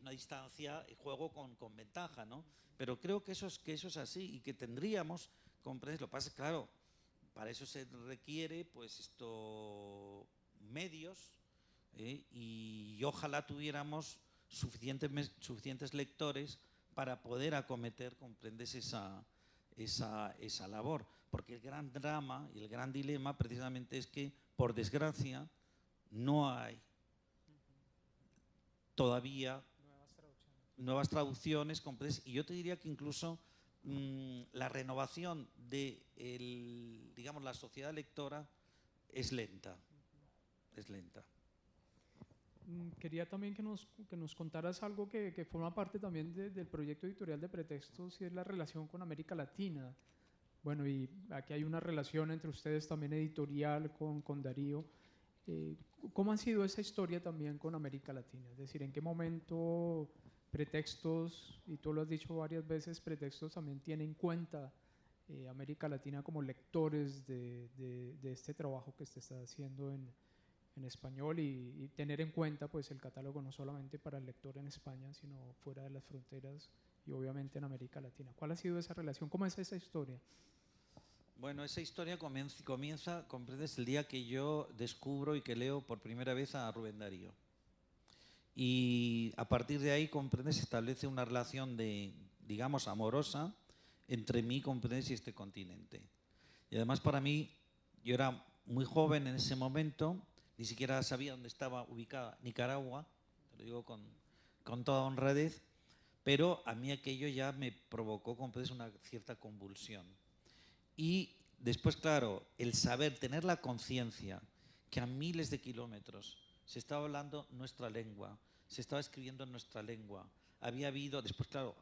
una distancia, juego con ventaja, ¿no? Pero creo que eso es así y que tendríamos, ¿comprendes? Lo que pasa es, claro, para eso se requiere, pues, medios, y ojalá tuviéramos suficientes lectores para poder acometer, ¿comprendes?, esa labor. Porque el gran drama y el gran dilema precisamente es que, por desgracia, no hay todavía nuevas traducciones, ¿comprendes? Y yo te diría que incluso la renovación de digamos, la sociedad lectora es lenta. Quería también que nos contaras algo que forma parte también del proyecto editorial de Pretextos, y es la relación con América Latina. Bueno, y aquí hay una relación entre ustedes también editorial con Darío. ¿Cómo ha sido esa historia también con América Latina? Es decir, ¿en qué momento Pretextos, y tú lo has dicho varias veces, Pretextos también tiene en cuenta América Latina como lectores de este trabajo que se está haciendo en español, y tener en cuenta, pues, el catálogo no solamente para el lector en España, sino fuera de las fronteras y obviamente en América Latina? ¿Cuál ha sido esa relación? ¿Cómo es esa historia? Bueno, esa historia comienza, comprendes, el día que yo descubro y que leo por primera vez a Rubén Darío. Y a partir de ahí, comprendes, se establece una relación digamos, amorosa entre mí, comprendes, y este continente. Y además, para mí, yo era muy joven en ese momento, ni siquiera sabía dónde estaba ubicada Nicaragua, te lo digo con toda honradez, pero a mí aquello ya me provocó, comprendes, una cierta convulsión. Y después, claro, el saber, tener la conciencia que a miles de kilómetros se estaba hablando nuestra lengua, se estaba escribiendo en nuestra lengua. Había habido, después, claro,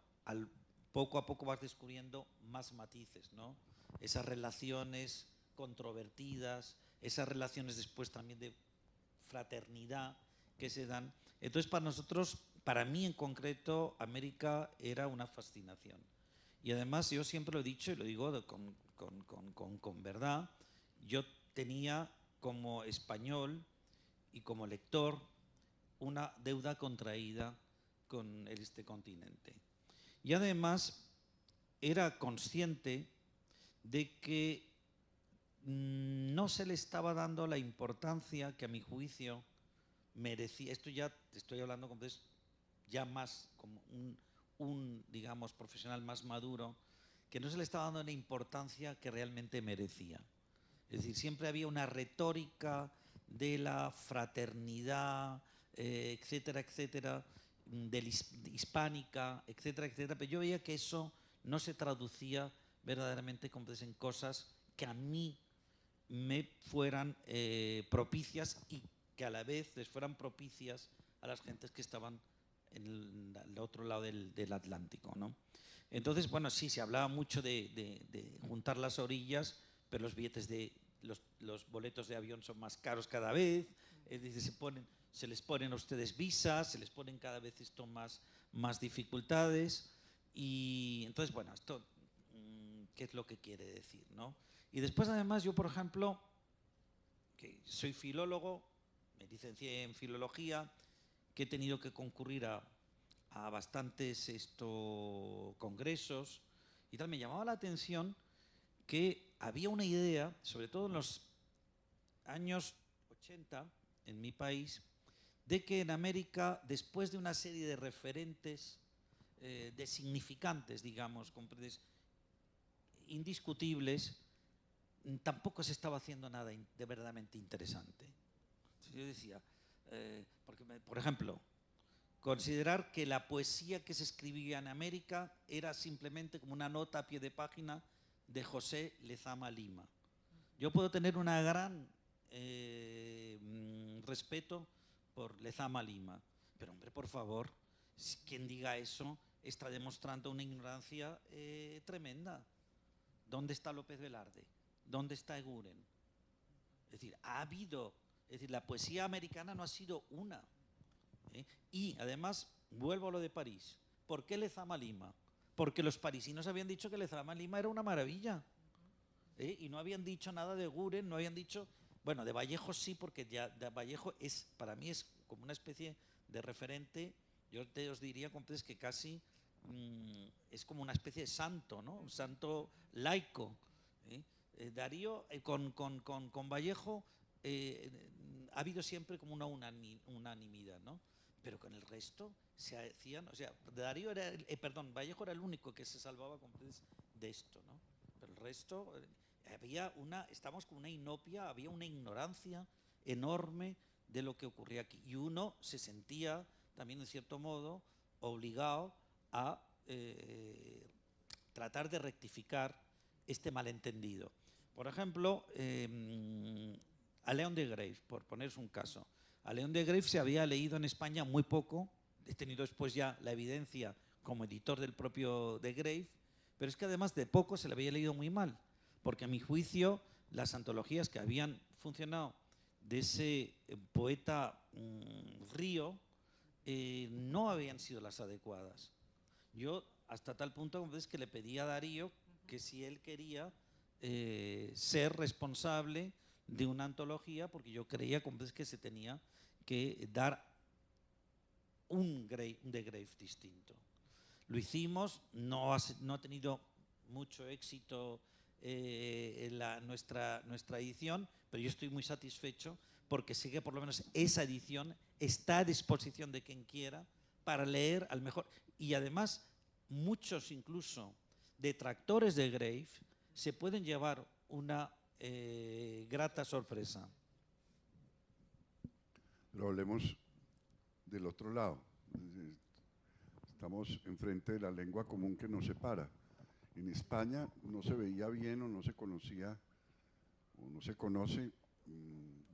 poco a poco vas descubriendo más matices, ¿no? Esas relaciones controvertidas, esas relaciones después también de fraternidad que se dan. Entonces, para nosotros, para mí en concreto, América era una fascinación. Y además, yo siempre lo he dicho y lo digo con verdad, yo tenía como español y como lector una deuda contraída con este continente. Y además era consciente de que no se le estaba dando la importancia que a mi juicio merecía. Esto ya te estoy hablando ya más como un, digamos, profesional más maduro, que no se le estaba dando la importancia que realmente merecía. Es decir, siempre había una retórica de la fraternidad, etcétera, etcétera, de la hispánica, etcétera, etcétera, pero yo veía que eso no se traducía verdaderamente en cosas que a mí me fueran propicias y que a la vez les fueran propicias a las gentes que estaban en el otro lado del Atlántico, ¿no? Entonces, bueno, sí, se hablaba mucho de juntar las orillas, pero los billetes los boletos de avión son más caros cada vez, es decir, se les ponen a ustedes visas, se les ponen cada vez esto más dificultades, y entonces, bueno, esto, ¿qué es lo que quiere decir, no? Y después, además, yo, por ejemplo, que soy filólogo, me licencié en filología, que he tenido que concurrir a bastantes congresos y tal, me llamaba la atención que había una idea, sobre todo en los años 80, en mi país, de que en América, después de una serie de referentes de significantes, digamos, indiscutibles, tampoco se estaba haciendo nada de verdaderamente interesante. Yo decía, porque por ejemplo, considerar que la poesía que se escribía en América era simplemente como una nota a pie de página de José Lezama Lima. Yo puedo tener un gran respeto por Lezama Lima, pero hombre, por favor, quien diga eso está demostrando una ignorancia tremenda. ¿Dónde está López Velarde? ¿Dónde está Eguren? Es decir, la poesía americana no ha sido una. Y además, vuelvo a lo de París. ¿Por qué Lezama Lima? Porque los parisinos habían dicho que Lezama Lima era una maravilla. Y no habían dicho nada de Eguren, no habían dicho... Bueno, de Vallejo sí, porque ya de Vallejo para mí es como una especie de referente. Yo os diría que casi es como una especie de santo, ¿no? Un santo laico. Darío, con Vallejo ha habido siempre como una unanimidad, ¿no? Pero con el resto se hacían, o sea, Darío Vallejo era el único que se salvaba de esto, ¿no? Pero el resto estamos con una inopia, había una ignorancia enorme de lo que ocurría aquí. Y uno se sentía también, en cierto modo, obligado a tratar de rectificar este malentendido. Por ejemplo, a León de Greiff, por poneros un caso. A León de Greiff se había leído en España muy poco, he tenido después ya la evidencia como editor del propio de Greiff, pero es que además de poco se le había leído muy mal, porque a mi juicio las antologías que habían funcionado de ese poeta Río no habían sido las adecuadas. Yo hasta tal punto es que le pedí a Darío que si él quería ser responsable de una antología, porque yo creía que se tenía que dar un de Greiff distinto. Lo hicimos, no ha tenido mucho éxito nuestra edición, pero yo estoy muy satisfecho porque sé que por lo menos esa edición está a disposición de quien quiera para leer al mejor. Y además, muchos incluso detractores de Greiff se pueden llevar una grata sorpresa. Pero hablemos del otro lado. Estamos enfrente de la lengua común que nos separa. En España no se veía bien o no se conocía o no se conoce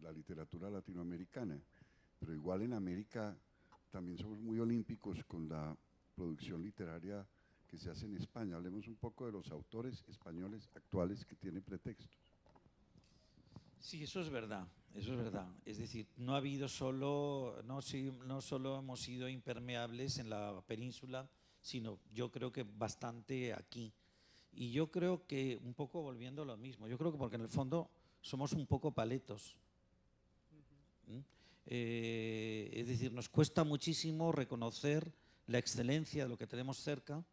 la literatura latinoamericana, pero igual en América también somos muy olímpicos con la producción literaria que se hace en España. Hablemos un poco de los autores españoles actuales que tienen pretextos. Sí, eso es verdad, eso es verdad. Es decir, no ha habido no solo hemos sido impermeables en la península, sino yo creo que bastante aquí. Y yo creo que, un poco volviendo a lo mismo, yo creo que porque en el fondo somos un poco paletos. Es decir, nos cuesta muchísimo reconocer la excelencia de lo que tenemos cerca.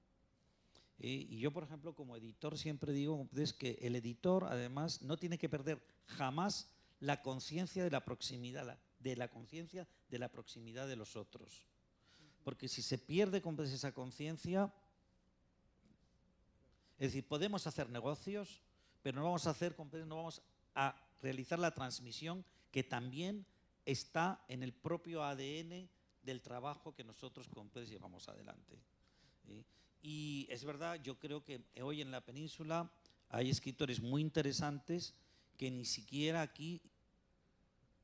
Y yo, por ejemplo, como editor siempre digo que el editor, además, no tiene que perder jamás la conciencia de la proximidad, de la proximidad de los otros. Porque si se pierde esa conciencia, es decir, podemos hacer negocios, pero no vamos a realizar la transmisión que también está en el propio ADN del trabajo que nosotros llevamos adelante. Y es verdad, yo creo que hoy en la península hay escritores muy interesantes que ni siquiera aquí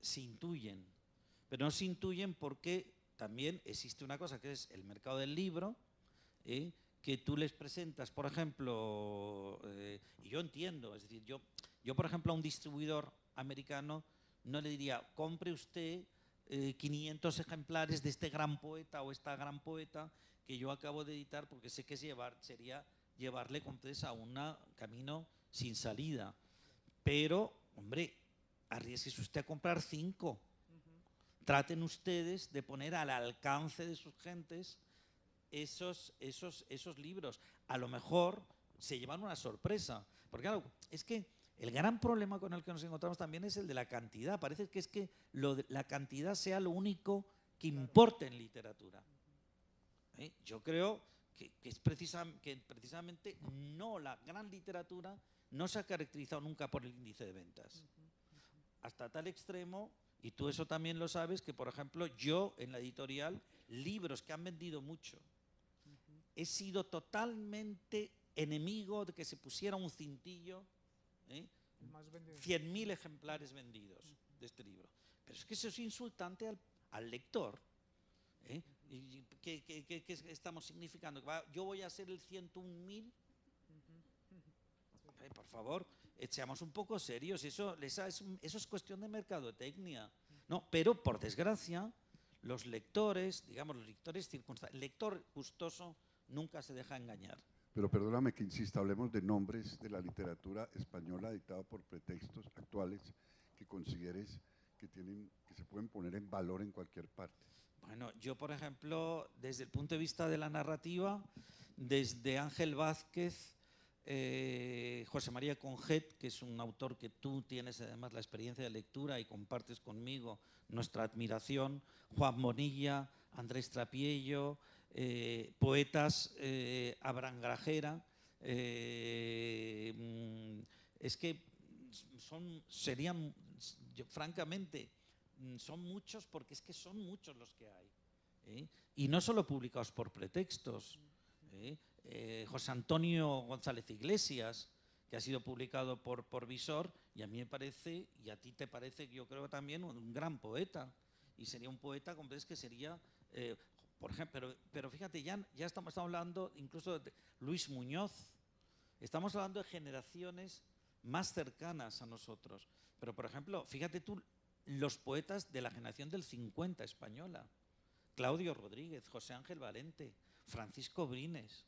se intuyen, pero no se intuyen porque también existe una cosa que es el mercado del libro, que tú les presentas, por ejemplo, y yo entiendo, es decir, yo por ejemplo a un distribuidor americano no le diría, compre usted 500 ejemplares de este gran poeta o esta gran poeta que yo acabo de editar, porque sé que sería llevarle a un camino sin salida. Pero, hombre, arriesguese usted a comprar 5. Traten ustedes de poner al alcance de sus gentes esos libros. A lo mejor se llevan una sorpresa. Porque claro, es que el gran problema con el que nos encontramos también es el de la cantidad. Parece que es que la cantidad sea lo único que importa en literatura. Yo creo que precisamente no, la gran literatura no se ha caracterizado nunca por el índice de ventas. Hasta tal extremo, y tú eso también lo sabes, que por ejemplo yo en la editorial, libros que han vendido mucho, he sido totalmente enemigo de que se pusiera un cintillo, 100.000 ejemplares vendidos de este libro. Pero es que eso es insultante al lector. ¿Qué estamos significando? Yo voy a ser el 101.000. Por favor, seamos un poco serios. Eso es cuestión de mercadotecnia. No, pero por desgracia, los lectores, digamos, los lectores circunstanciales, el lector gustoso nunca se deja engañar. Pero perdóname que insista, hablemos de nombres de la literatura española dictada por pretextos actuales que consideres que se pueden poner en valor en cualquier parte. Bueno, yo por ejemplo, desde el punto de vista de la narrativa, desde Ángel Vázquez, José María Conjet, que es un autor que tú tienes además la experiencia de lectura y compartes conmigo nuestra admiración, Juan Bonilla, Andrés Trapiello, poetas, Abraham Grajera, es que francamente, son muchos porque es que son muchos los que hay. Y no solo publicados por pretextos. José Antonio González Iglesias, que ha sido publicado por Visor, y a mí me parece, y a ti te parece, yo creo también, un gran poeta. Y sería un poeta, como ves, que sería, por ejemplo, pero fíjate, ya estamos hablando incluso de Luis Muñoz. Estamos hablando de generaciones más cercanas a nosotros. Pero, por ejemplo, fíjate tú, los poetas de la generación del 50 española. Claudio Rodríguez, José Ángel Valente, Francisco Brines.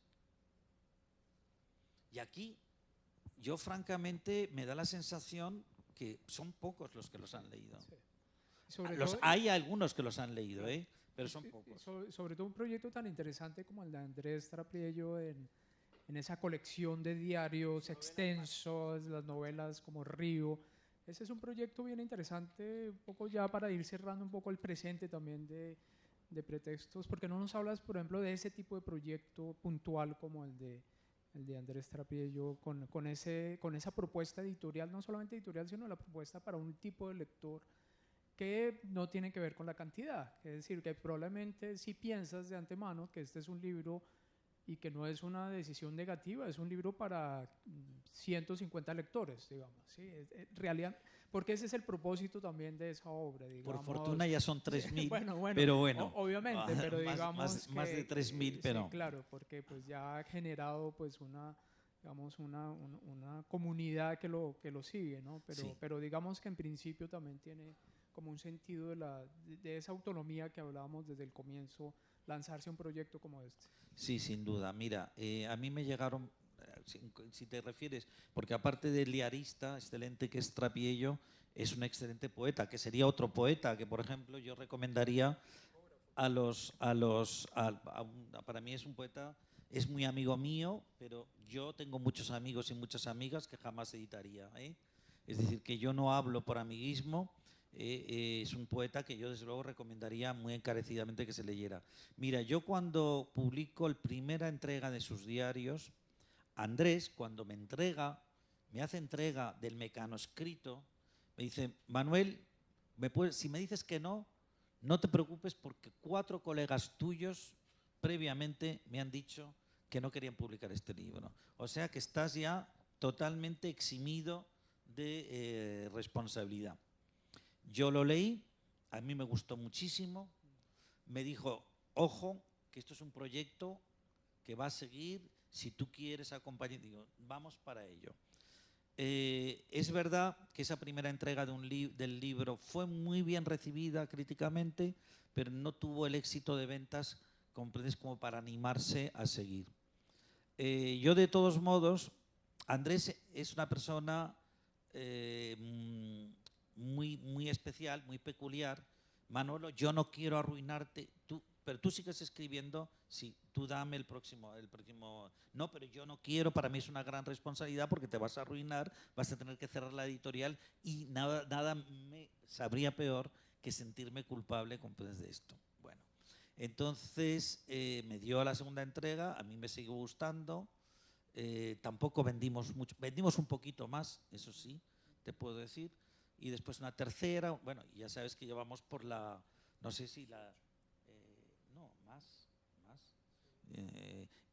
Y aquí, yo francamente me da la sensación que son pocos los que los han leído. Sí. Hay algunos que los han leído, pero son pocos. Sobre todo un proyecto tan interesante como el de Andrés Trapiello en esa colección de diarios extensos, las novelas como Río. Ese es un proyecto bien interesante, un poco ya para ir cerrando un poco el presente también de pretextos, porque no nos hablas, por ejemplo, de ese tipo de proyecto puntual como el de Andrés Trapiello, con esa propuesta editorial, no solamente editorial, sino la propuesta para un tipo de lector que no tiene que ver con la cantidad. Es decir, que probablemente si piensas de antemano que este es un libro y que no es una decisión negativa, es un libro para 150 lectores, digamos, ¿sí? Realidad, porque ese es el propósito también de esa obra, digamos. Por fortuna ya son 3.000, bueno, pero bueno. Obviamente, pero digamos más de 3.000, pero... Sí, claro, porque pues ya ha generado pues una comunidad que lo sigue, ¿no? Pero digamos que en principio también tiene como un sentido de esa autonomía que hablábamos desde el comienzo, lanzarse a un proyecto como este. Sí, sin duda. Mira, a mí me llegaron, si te refieres, porque aparte del liarista excelente que es Trapiello, es un excelente poeta, que sería otro poeta que, por ejemplo, yo recomendaría para mí es un poeta, es muy amigo mío, pero yo tengo muchos amigos y muchas amigas que jamás editaría. Es decir, que yo no hablo por amiguismo. Es un poeta que yo desde luego recomendaría muy encarecidamente que se leyera. Mira, yo cuando publico la primera entrega de sus diarios, Andrés, cuando me hace entrega del mecanoscrito, me dice, Manuel, si me dices que no te preocupes porque 4 colegas tuyos previamente me han dicho que no querían publicar este libro. O sea que estás ya totalmente eximido de responsabilidad. Yo lo leí, a mí me gustó muchísimo, me dijo, ojo, que esto es un proyecto que va a seguir, si tú quieres acompañar, digo, vamos para ello. Es verdad que esa primera entrega del libro fue muy bien recibida críticamente, pero no tuvo el éxito de ventas, comprendes, como para animarse a seguir. Yo, de todos modos, Andrés es una persona muy especial, muy peculiar. Manolo, yo no quiero arruinarte, pero tú sigues escribiendo, sí, tú dame el próximo. No, pero yo no quiero, para mí es una gran responsabilidad porque te vas a arruinar, vas a tener que cerrar la editorial y nada me sabría peor que sentirme culpable de esto. Bueno, entonces me dio a la segunda entrega, a mí me sigue gustando, tampoco vendimos mucho, vendimos un poquito más, eso sí, te puedo decir, y después una tercera, bueno, ya sabes que llevamos por la, no sé si la, no, más,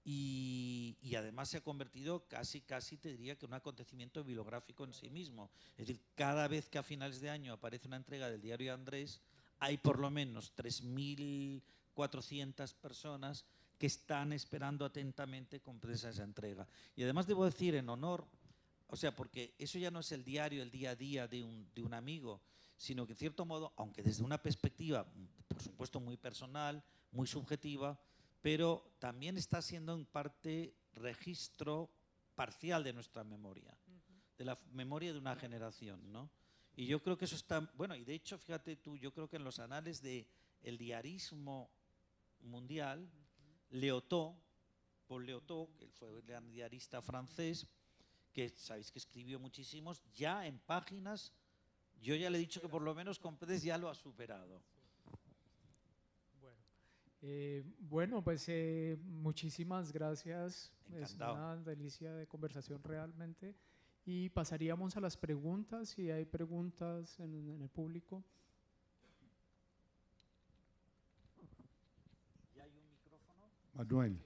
y además se ha convertido casi te diría que un acontecimiento bibliográfico en sí mismo. Es decir, cada vez que a finales de año aparece una entrega del diario de Andrés, hay por lo menos 3.400 personas que están esperando atentamente compresa esa entrega. Y además debo decir en honor, o sea, porque eso ya no es el diario, el día a día de un amigo, sino que en cierto modo, aunque desde una perspectiva, por supuesto, muy personal, muy subjetiva, pero también está siendo en parte registro parcial de nuestra memoria, de la memoria de una generación, ¿no? Y yo creo que eso está, bueno, y de hecho, fíjate tú, yo creo que en los anales del diarismo mundial, Paul Léotot, que fue el gran diarista francés, que sabéis que escribió muchísimos, ya en páginas, yo ya le he dicho que por lo menos Compledes ya lo ha superado. Bueno, pues muchísimas gracias. Encantado. Es una delicia de conversación realmente. Y pasaríamos a las preguntas, si hay preguntas en el público. ¿Ya hay un micrófono? Manuel,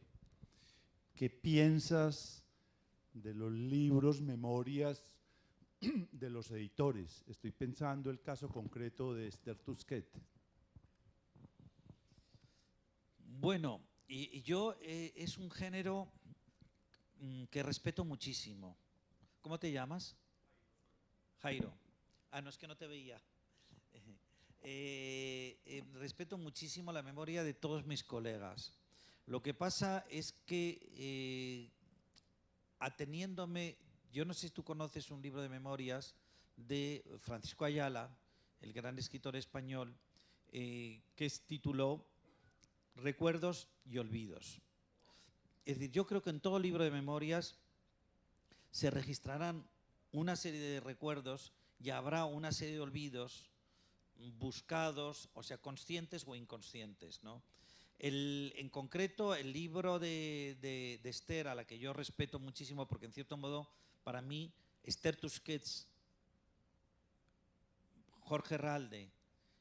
¿qué piensas de los libros, memorias de los editores? Estoy pensando el caso concreto de Esther Tusquet. Bueno, y yo es un género que respeto muchísimo. ¿Cómo te llamas? Jairo. Ah, no, es que no te veía. Respeto muchísimo la memoria de todos mis colegas. Lo que pasa es que ateniéndome, yo no sé si tú conoces un libro de memorias de Francisco Ayala, el gran escritor español, que se tituló Recuerdos y olvidos. Es decir, yo creo que en todo libro de memorias se registrarán una serie de recuerdos y habrá una serie de olvidos buscados, o sea, conscientes o inconscientes, ¿no? En concreto, el libro de Esther, a la que yo respeto muchísimo, porque en cierto modo, para mí, Esther Tusquets, Jorge Ralde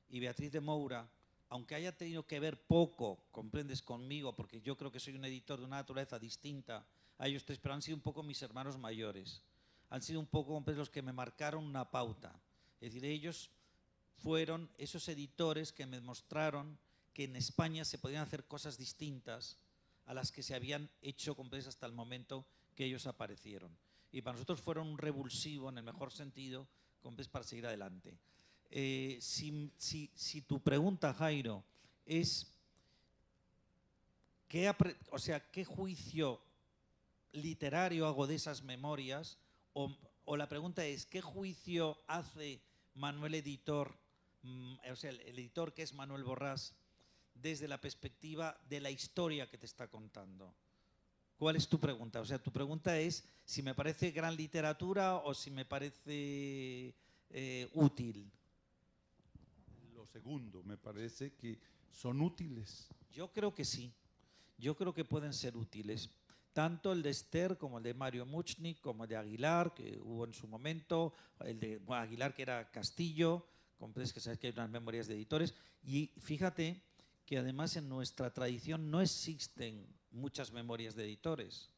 y Beatriz de Moura, aunque haya tenido que ver poco, comprendes, conmigo, porque yo creo que soy un editor de una naturaleza distinta a ellos tres, pero han sido un poco mis hermanos mayores. Han sido un poco los que me marcaron una pauta. Es decir, ellos fueron esos editores que me mostraron que en España se podían hacer cosas distintas a las que se habían hecho hasta el momento que ellos aparecieron. Y para nosotros fueron un revulsivo, en el mejor sentido, para seguir adelante. Si tu pregunta, Jairo, es ¿qué juicio literario hago de esas memorias? O la pregunta es, ¿qué juicio hace Manuel editor, o sea, el editor que es Manuel Borràs, desde la perspectiva de la historia que te está contando? ¿Cuál es tu pregunta? O sea, tu pregunta es si me parece gran literatura o si me parece útil. Lo segundo, me parece que son útiles. Yo creo que sí. Yo creo que pueden ser útiles. Tanto el de Esther como el de Mario Muchnik, como el de Aguilar, que hubo en su momento, el de Aguilar, que era Castillo, comprendes que sabes que hay unas memorias de editores. Y fíjate que además en nuestra tradición no existen muchas memorias de editores.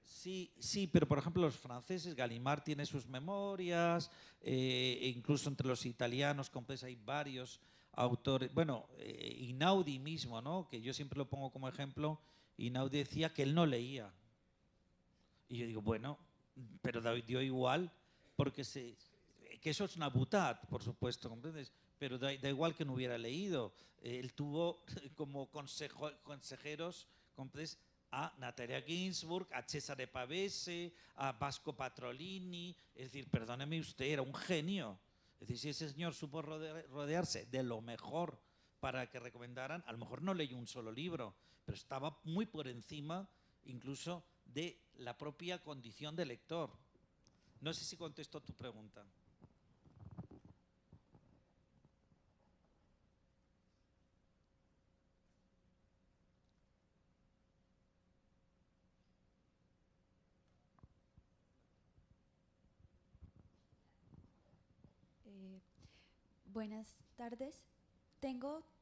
Sí, pero por ejemplo los franceses, Gallimard tiene sus memorias, e incluso entre los italianos, comprendes, hay varios autores, bueno, Einaudi mismo, ¿no? Que yo siempre lo pongo como ejemplo. Einaudi decía que él no leía. Y yo digo, bueno, pero dio igual, porque que eso es una butad, por supuesto, ¿comprendes? Pero da igual que no hubiera leído. Él tuvo como consejeros, ¿comprendes? A Natalia Ginsburg, a Cesare Pavese, a Vasco Patrolini. Es decir, perdóneme usted, era un genio. Es decir, si ese señor supo rodearse de lo mejor para que recomendaran, a lo mejor no leyó un solo libro, pero estaba muy por encima incluso de la propia condición de lector. No sé si contesto tu pregunta. Buenas tardes.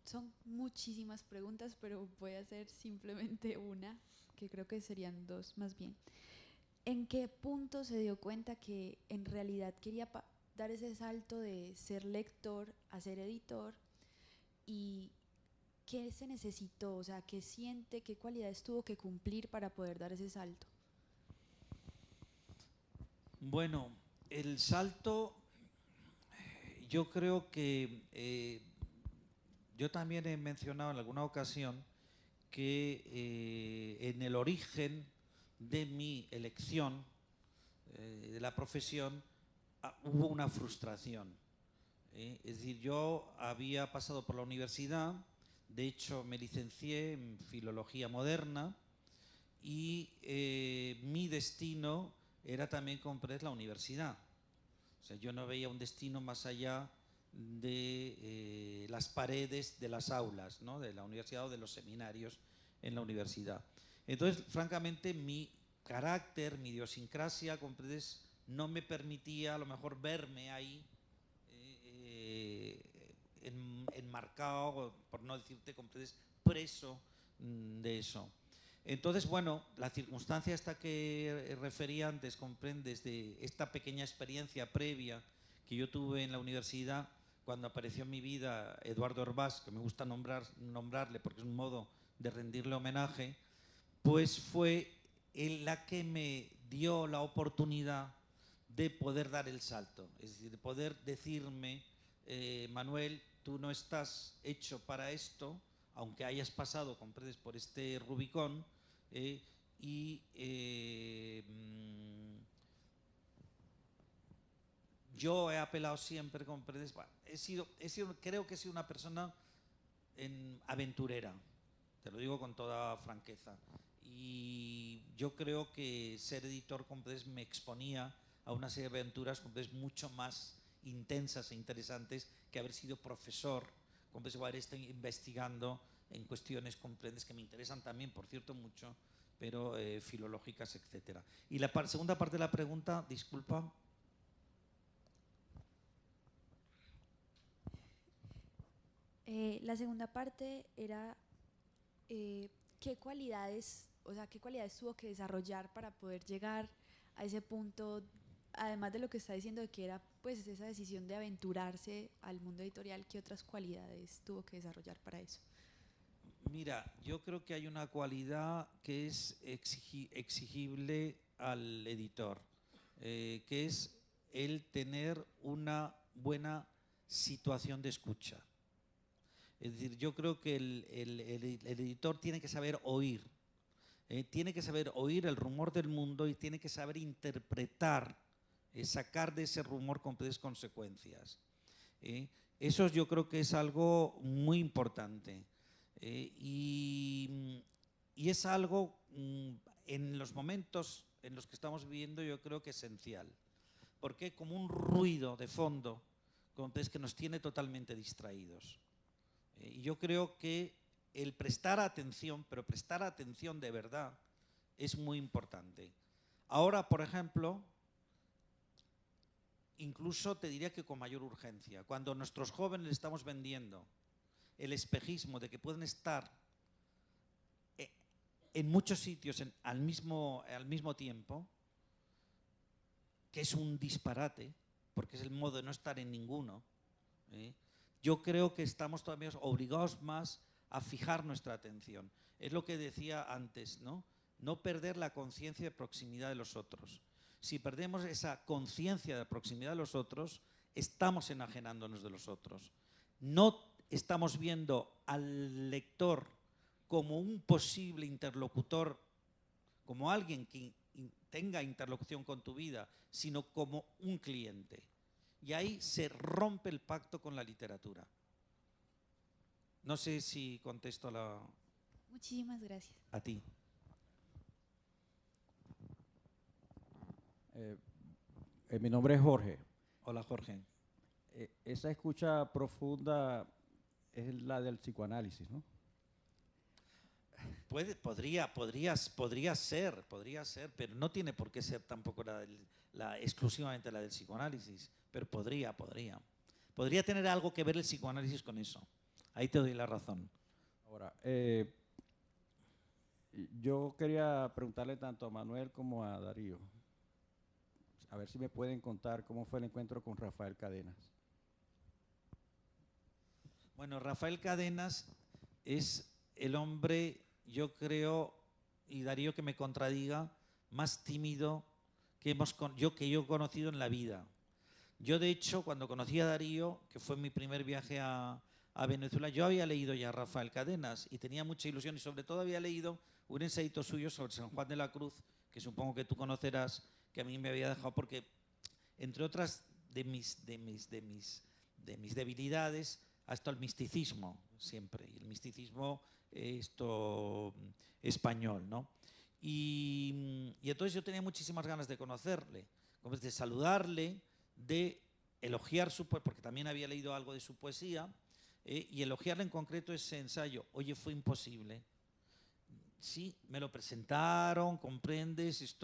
Son muchísimas preguntas, pero voy a hacer simplemente una, que creo que serían dos más bien. ¿En qué punto se dio cuenta que en realidad quería dar ese salto de ser lector a ser editor? ¿Y qué se necesitó? O sea, ¿qué siente, qué cualidades tuvo que cumplir para poder dar ese salto? Bueno, el salto, yo creo que yo también he mencionado en alguna ocasión que en el origen de mi elección de la profesión hubo una frustración. Es decir, yo había pasado por la universidad, de hecho me licencié en Filología Moderna y mi destino era también comprender la universidad. O sea, yo no veía un destino más allá de las paredes de las aulas, ¿no? De la universidad o de los seminarios en la universidad. Entonces, francamente, mi carácter, mi idiosincrasia, comprendes, no me permitía a lo mejor verme ahí enmarcado, por no decirte, comprendes, preso de eso. Entonces, bueno, la circunstancia esta que refería antes, comprendes, de esta pequeña experiencia previa que yo tuve en la universidad, cuando apareció en mi vida Eduardo Hervás, que me gusta nombrarle porque es un modo de rendirle homenaje, pues fue la que me dio la oportunidad de poder dar el salto, es decir, de poder decirme, Manuel, tú no estás hecho para esto, aunque hayas pasado, comprendes, por este Rubicón, yo he apelado siempre, comprendes, bueno, creo que he sido una persona aventurera, te lo digo con toda franqueza, y yo creo que ser editor, comprendes, me exponía a una serie de aventuras, comprendes, mucho más intensas e interesantes que haber sido profesor, comprendes, o haber estado investigando en cuestiones, comprendes, que me interesan también, por cierto, mucho, pero filológicas, etc. Y la segunda parte de la pregunta, disculpa. La segunda parte era qué cualidades tuvo que desarrollar para poder llegar a ese punto, además de lo que está diciendo de que era pues esa decisión de aventurarse al mundo editorial. ¿Qué otras cualidades tuvo que desarrollar para eso? Mira, yo creo que hay una cualidad que es exigible al editor, que es el tener una buena situación de escucha. Es decir, yo creo que el editor tiene que saber oír, tiene que saber oír el rumor del mundo y tiene que saber interpretar, sacar de ese rumor completas consecuencias. Eso yo creo que es algo muy importante. Y es algo en los momentos en los que estamos viviendo, yo creo que esencial, porque hay como un ruido de fondo que nos tiene totalmente distraídos. Y yo creo que el prestar atención, pero prestar atención de verdad, es muy importante. Ahora, por ejemplo, incluso te diría que con mayor urgencia, cuando nuestros jóvenes estamos vendiendo el espejismo de que pueden estar en muchos sitios al mismo tiempo, que es un disparate, porque es el modo de no estar en ninguno. yo creo que estamos todavía obligados más a fijar nuestra atención. Es lo que decía antes, ¿no? No perder la conciencia de proximidad de los otros. Si perdemos esa conciencia de proximidad de los otros, estamos enajenándonos de los otros. No estamos viendo al lector como un posible interlocutor, como alguien que tenga interlocución con tu vida, sino como un cliente. Y ahí se rompe el pacto con la literatura. No sé si contesto Muchísimas gracias. a ti. Mi nombre es Jorge. Hola, Jorge. Esa escucha profunda es la del psicoanálisis, ¿no? Podría ser, pero no tiene por qué ser tampoco exclusivamente la del psicoanálisis, pero podría. Podría tener algo que ver el psicoanálisis con eso. Ahí te doy la razón. Ahora, yo quería preguntarle tanto a Manuel como a Darío, a ver si me pueden contar cómo fue el encuentro con Rafael Cadenas. Bueno, Rafael Cadenas es el hombre, yo creo, y Darío que me contradiga, más tímido que yo he conocido en la vida. Yo, de hecho, cuando conocí a Darío, que fue mi primer viaje a Venezuela, yo había leído ya a Rafael Cadenas y tenía mucha ilusión, y sobre todo había leído un ensayito suyo sobre San Juan de la Cruz, que supongo que tú conocerás, que a mí me había dejado, porque entre otras de mis debilidades hasta el misticismo siempre, y el misticismo español, ¿no? Y entonces yo tenía muchísimas ganas de conocerle, de saludarle, de elogiar su poesía, porque también había leído algo de su poesía, y elogiarle en concreto ese ensayo. Oye, fue imposible. Sí, me lo presentaron, comprendes,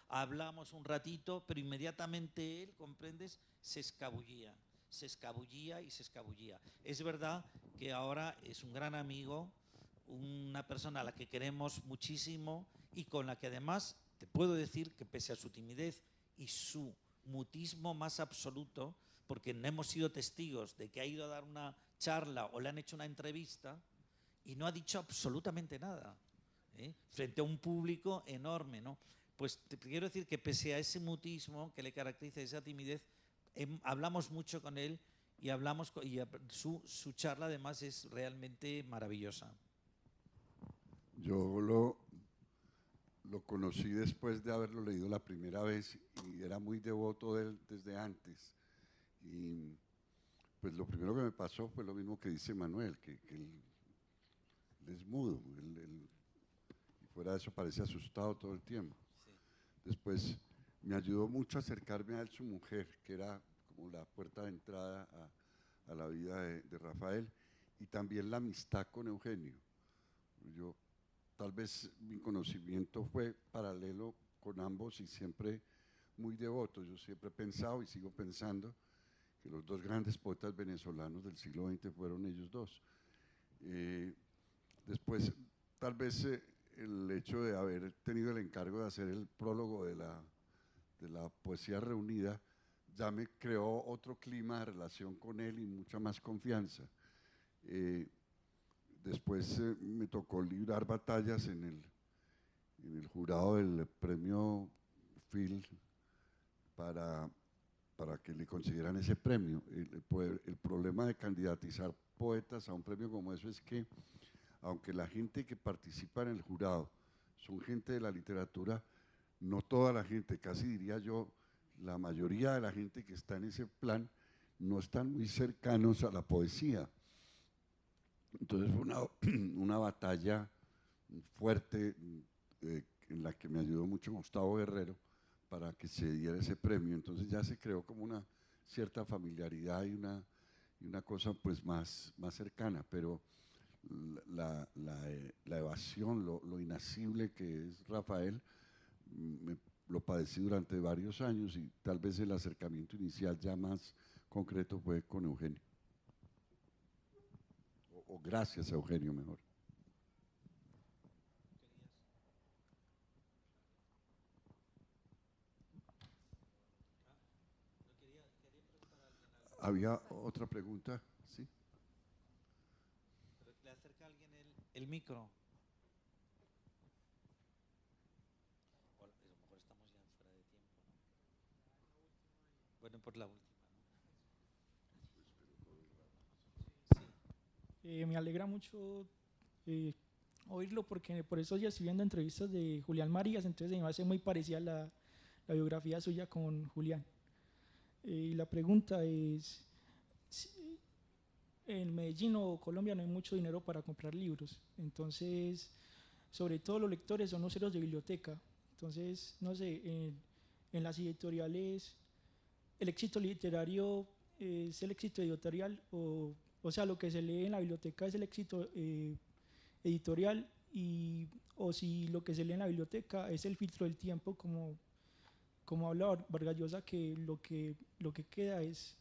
hablamos un ratito, pero inmediatamente él, comprendes, se escabullía. Es verdad que ahora es un gran amigo, una persona a la que queremos muchísimo y con la que además te puedo decir que pese a su timidez y su mutismo más absoluto, porque no hemos sido testigos de que ha ido a dar una charla o le han hecho una entrevista y no ha dicho absolutamente nada, frente a un público enorme, ¿no? Pues te quiero decir que pese a ese mutismo que le caracteriza, esa timidez, hablamos mucho con él y su charla además es realmente maravillosa. Yo lo conocí después de haberlo leído la primera vez y era muy devoto de él desde antes. Y pues lo primero que me pasó fue lo mismo que dice Manuel, que él es mudo, y fuera de eso parece asustado todo el tiempo. Sí. Después me ayudó mucho a acercarme a él su mujer, que era como la puerta de entrada a la vida de Rafael, y también la amistad con Eugenio. Tal vez mi conocimiento fue paralelo con ambos y siempre muy devoto. Yo siempre he pensado y sigo pensando que los dos grandes poetas venezolanos del siglo XX fueron ellos dos. Después, tal vez el hecho de haber tenido el encargo de hacer el prólogo de la poesía reunida ya me creó otro clima de relación con él y mucha más confianza. Después me tocó librar batallas en el jurado del premio Phil para que le consiguieran ese premio. El problema de candidatizar poetas a un premio como eso es que, aunque la gente que participa en el jurado son gente de la literatura, no toda la gente, casi diría yo, la mayoría de la gente que está en ese plan no están muy cercanos a la poesía. Entonces fue una batalla fuerte en la que me ayudó mucho Gustavo Guerrero para que se diera ese premio. Entonces ya se creó como una cierta familiaridad y una cosa pues más cercana, pero la evasión, lo inasible que es Rafael, lo padecí durante varios años y tal vez el acercamiento inicial ya más concreto fue con Eugenio. O gracias a Eugenio mejor. ¿Había otra pregunta? ¿Sí? acerca alguien el micro? O a lo mejor estamos ya fuera de tiempo, ¿no? Bueno, por la última, ¿no? Me alegra mucho oírlo porque por eso ya estoy viendo entrevistas de Julián Marías, entonces me hace muy parecida la biografía suya con Julián. Y la pregunta es, en Medellín o Colombia no hay mucho dinero para comprar libros, entonces sobre todo los lectores son los ceros de biblioteca, entonces no sé, en las editoriales el éxito literario es el éxito editorial o sea, lo que se lee en la biblioteca es el éxito editorial o si lo que se lee en la biblioteca es el filtro del tiempo, como habla Vargas Llosa, que lo que queda es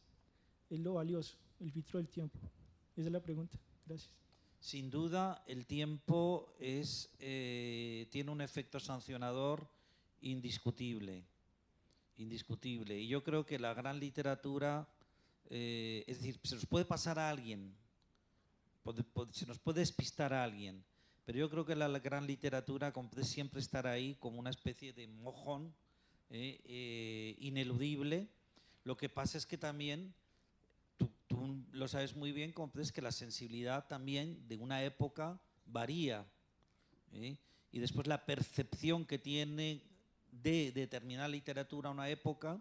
lo valioso, el filtro del tiempo. Esa es la pregunta. Gracias. Sin duda, el tiempo tiene un efecto sancionador indiscutible. Indiscutible. Y yo creo que la gran literatura, es decir, se nos puede pasar a alguien, se nos puede despistar a alguien, pero yo creo que la gran literatura puede siempre estar ahí como una especie de mojón ineludible. Lo que pasa es que también, tú lo sabes muy bien, comprendes que la sensibilidad también de una época varía, y después la percepción que tiene de determinada literatura a una época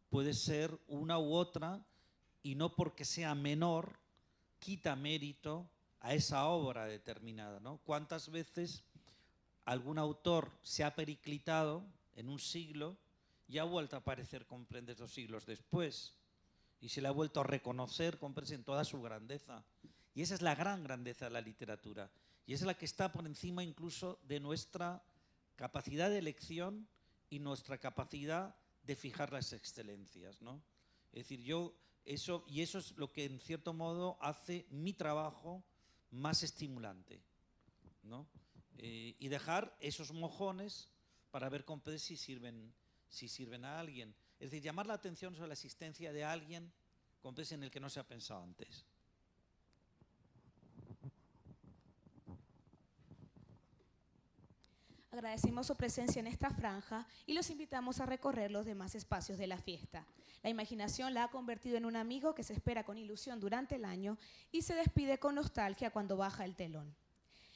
puede ser una u otra, y no porque sea menor quita mérito a esa obra determinada, ¿no? ¿Cuántas veces algún autor se ha periclitado en un siglo y ha vuelto a aparecer, comprendes, 2 siglos después? Y se le ha vuelto a reconocer, comprendes, en toda su grandeza. Y esa es la gran grandeza de la literatura. Y esa es la que está por encima incluso de nuestra capacidad de elección y nuestra capacidad de fijar las excelencias, ¿no? Es decir, eso es lo que en cierto modo hace mi trabajo más estimulante, ¿no? Y dejar esos mojones para ver, comprendes, si sirven a alguien. Es decir, llamar la atención sobre la existencia de alguien, comprendes, en el que no se ha pensado antes. Agradecemos su presencia en esta franja y los invitamos a recorrer los demás espacios de la fiesta. La imaginación la ha convertido en un amigo que se espera con ilusión durante el año y se despide con nostalgia cuando baja el telón.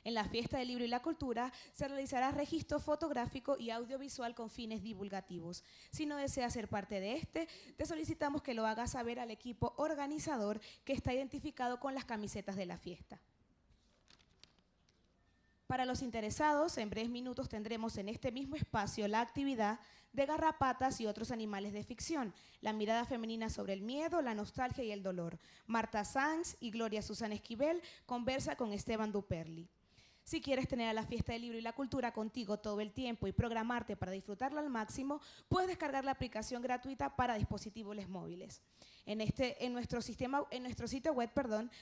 En la Fiesta del Libro y la Cultura se realizará registro fotográfico y audiovisual con fines divulgativos. Si no desea ser parte de te solicitamos que lo haga saber al equipo organizador que está identificado con las camisetas de la fiesta. Para los interesados, en breves minutos tendremos en este mismo espacio la actividad de Garrapatas y otros animales de ficción, la mirada femenina sobre el miedo, la nostalgia y el dolor. Marta Sanz y Gloria Susana Esquivel conversa con Esteban Duperli. Si quieres tener a la Fiesta del Libro y la Cultura contigo todo el tiempo y programarte para disfrutarlo al máximo, puedes descargar la aplicación gratuita para dispositivos móviles. En nuestro sitio web,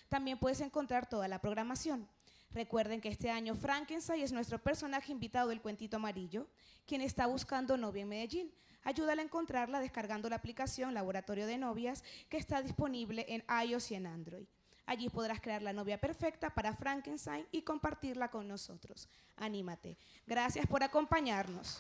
también puedes encontrar toda la programación. Recuerden que este año Frankenstein es nuestro personaje invitado del Cuentito Amarillo, quien está buscando novia en Medellín. Ayúdala a encontrarla descargando la aplicación Laboratorio de Novias, que está disponible en iOS y en Android. Allí podrás crear la novia perfecta para Frankenstein y compartirla con nosotros. Anímate. Gracias por acompañarnos.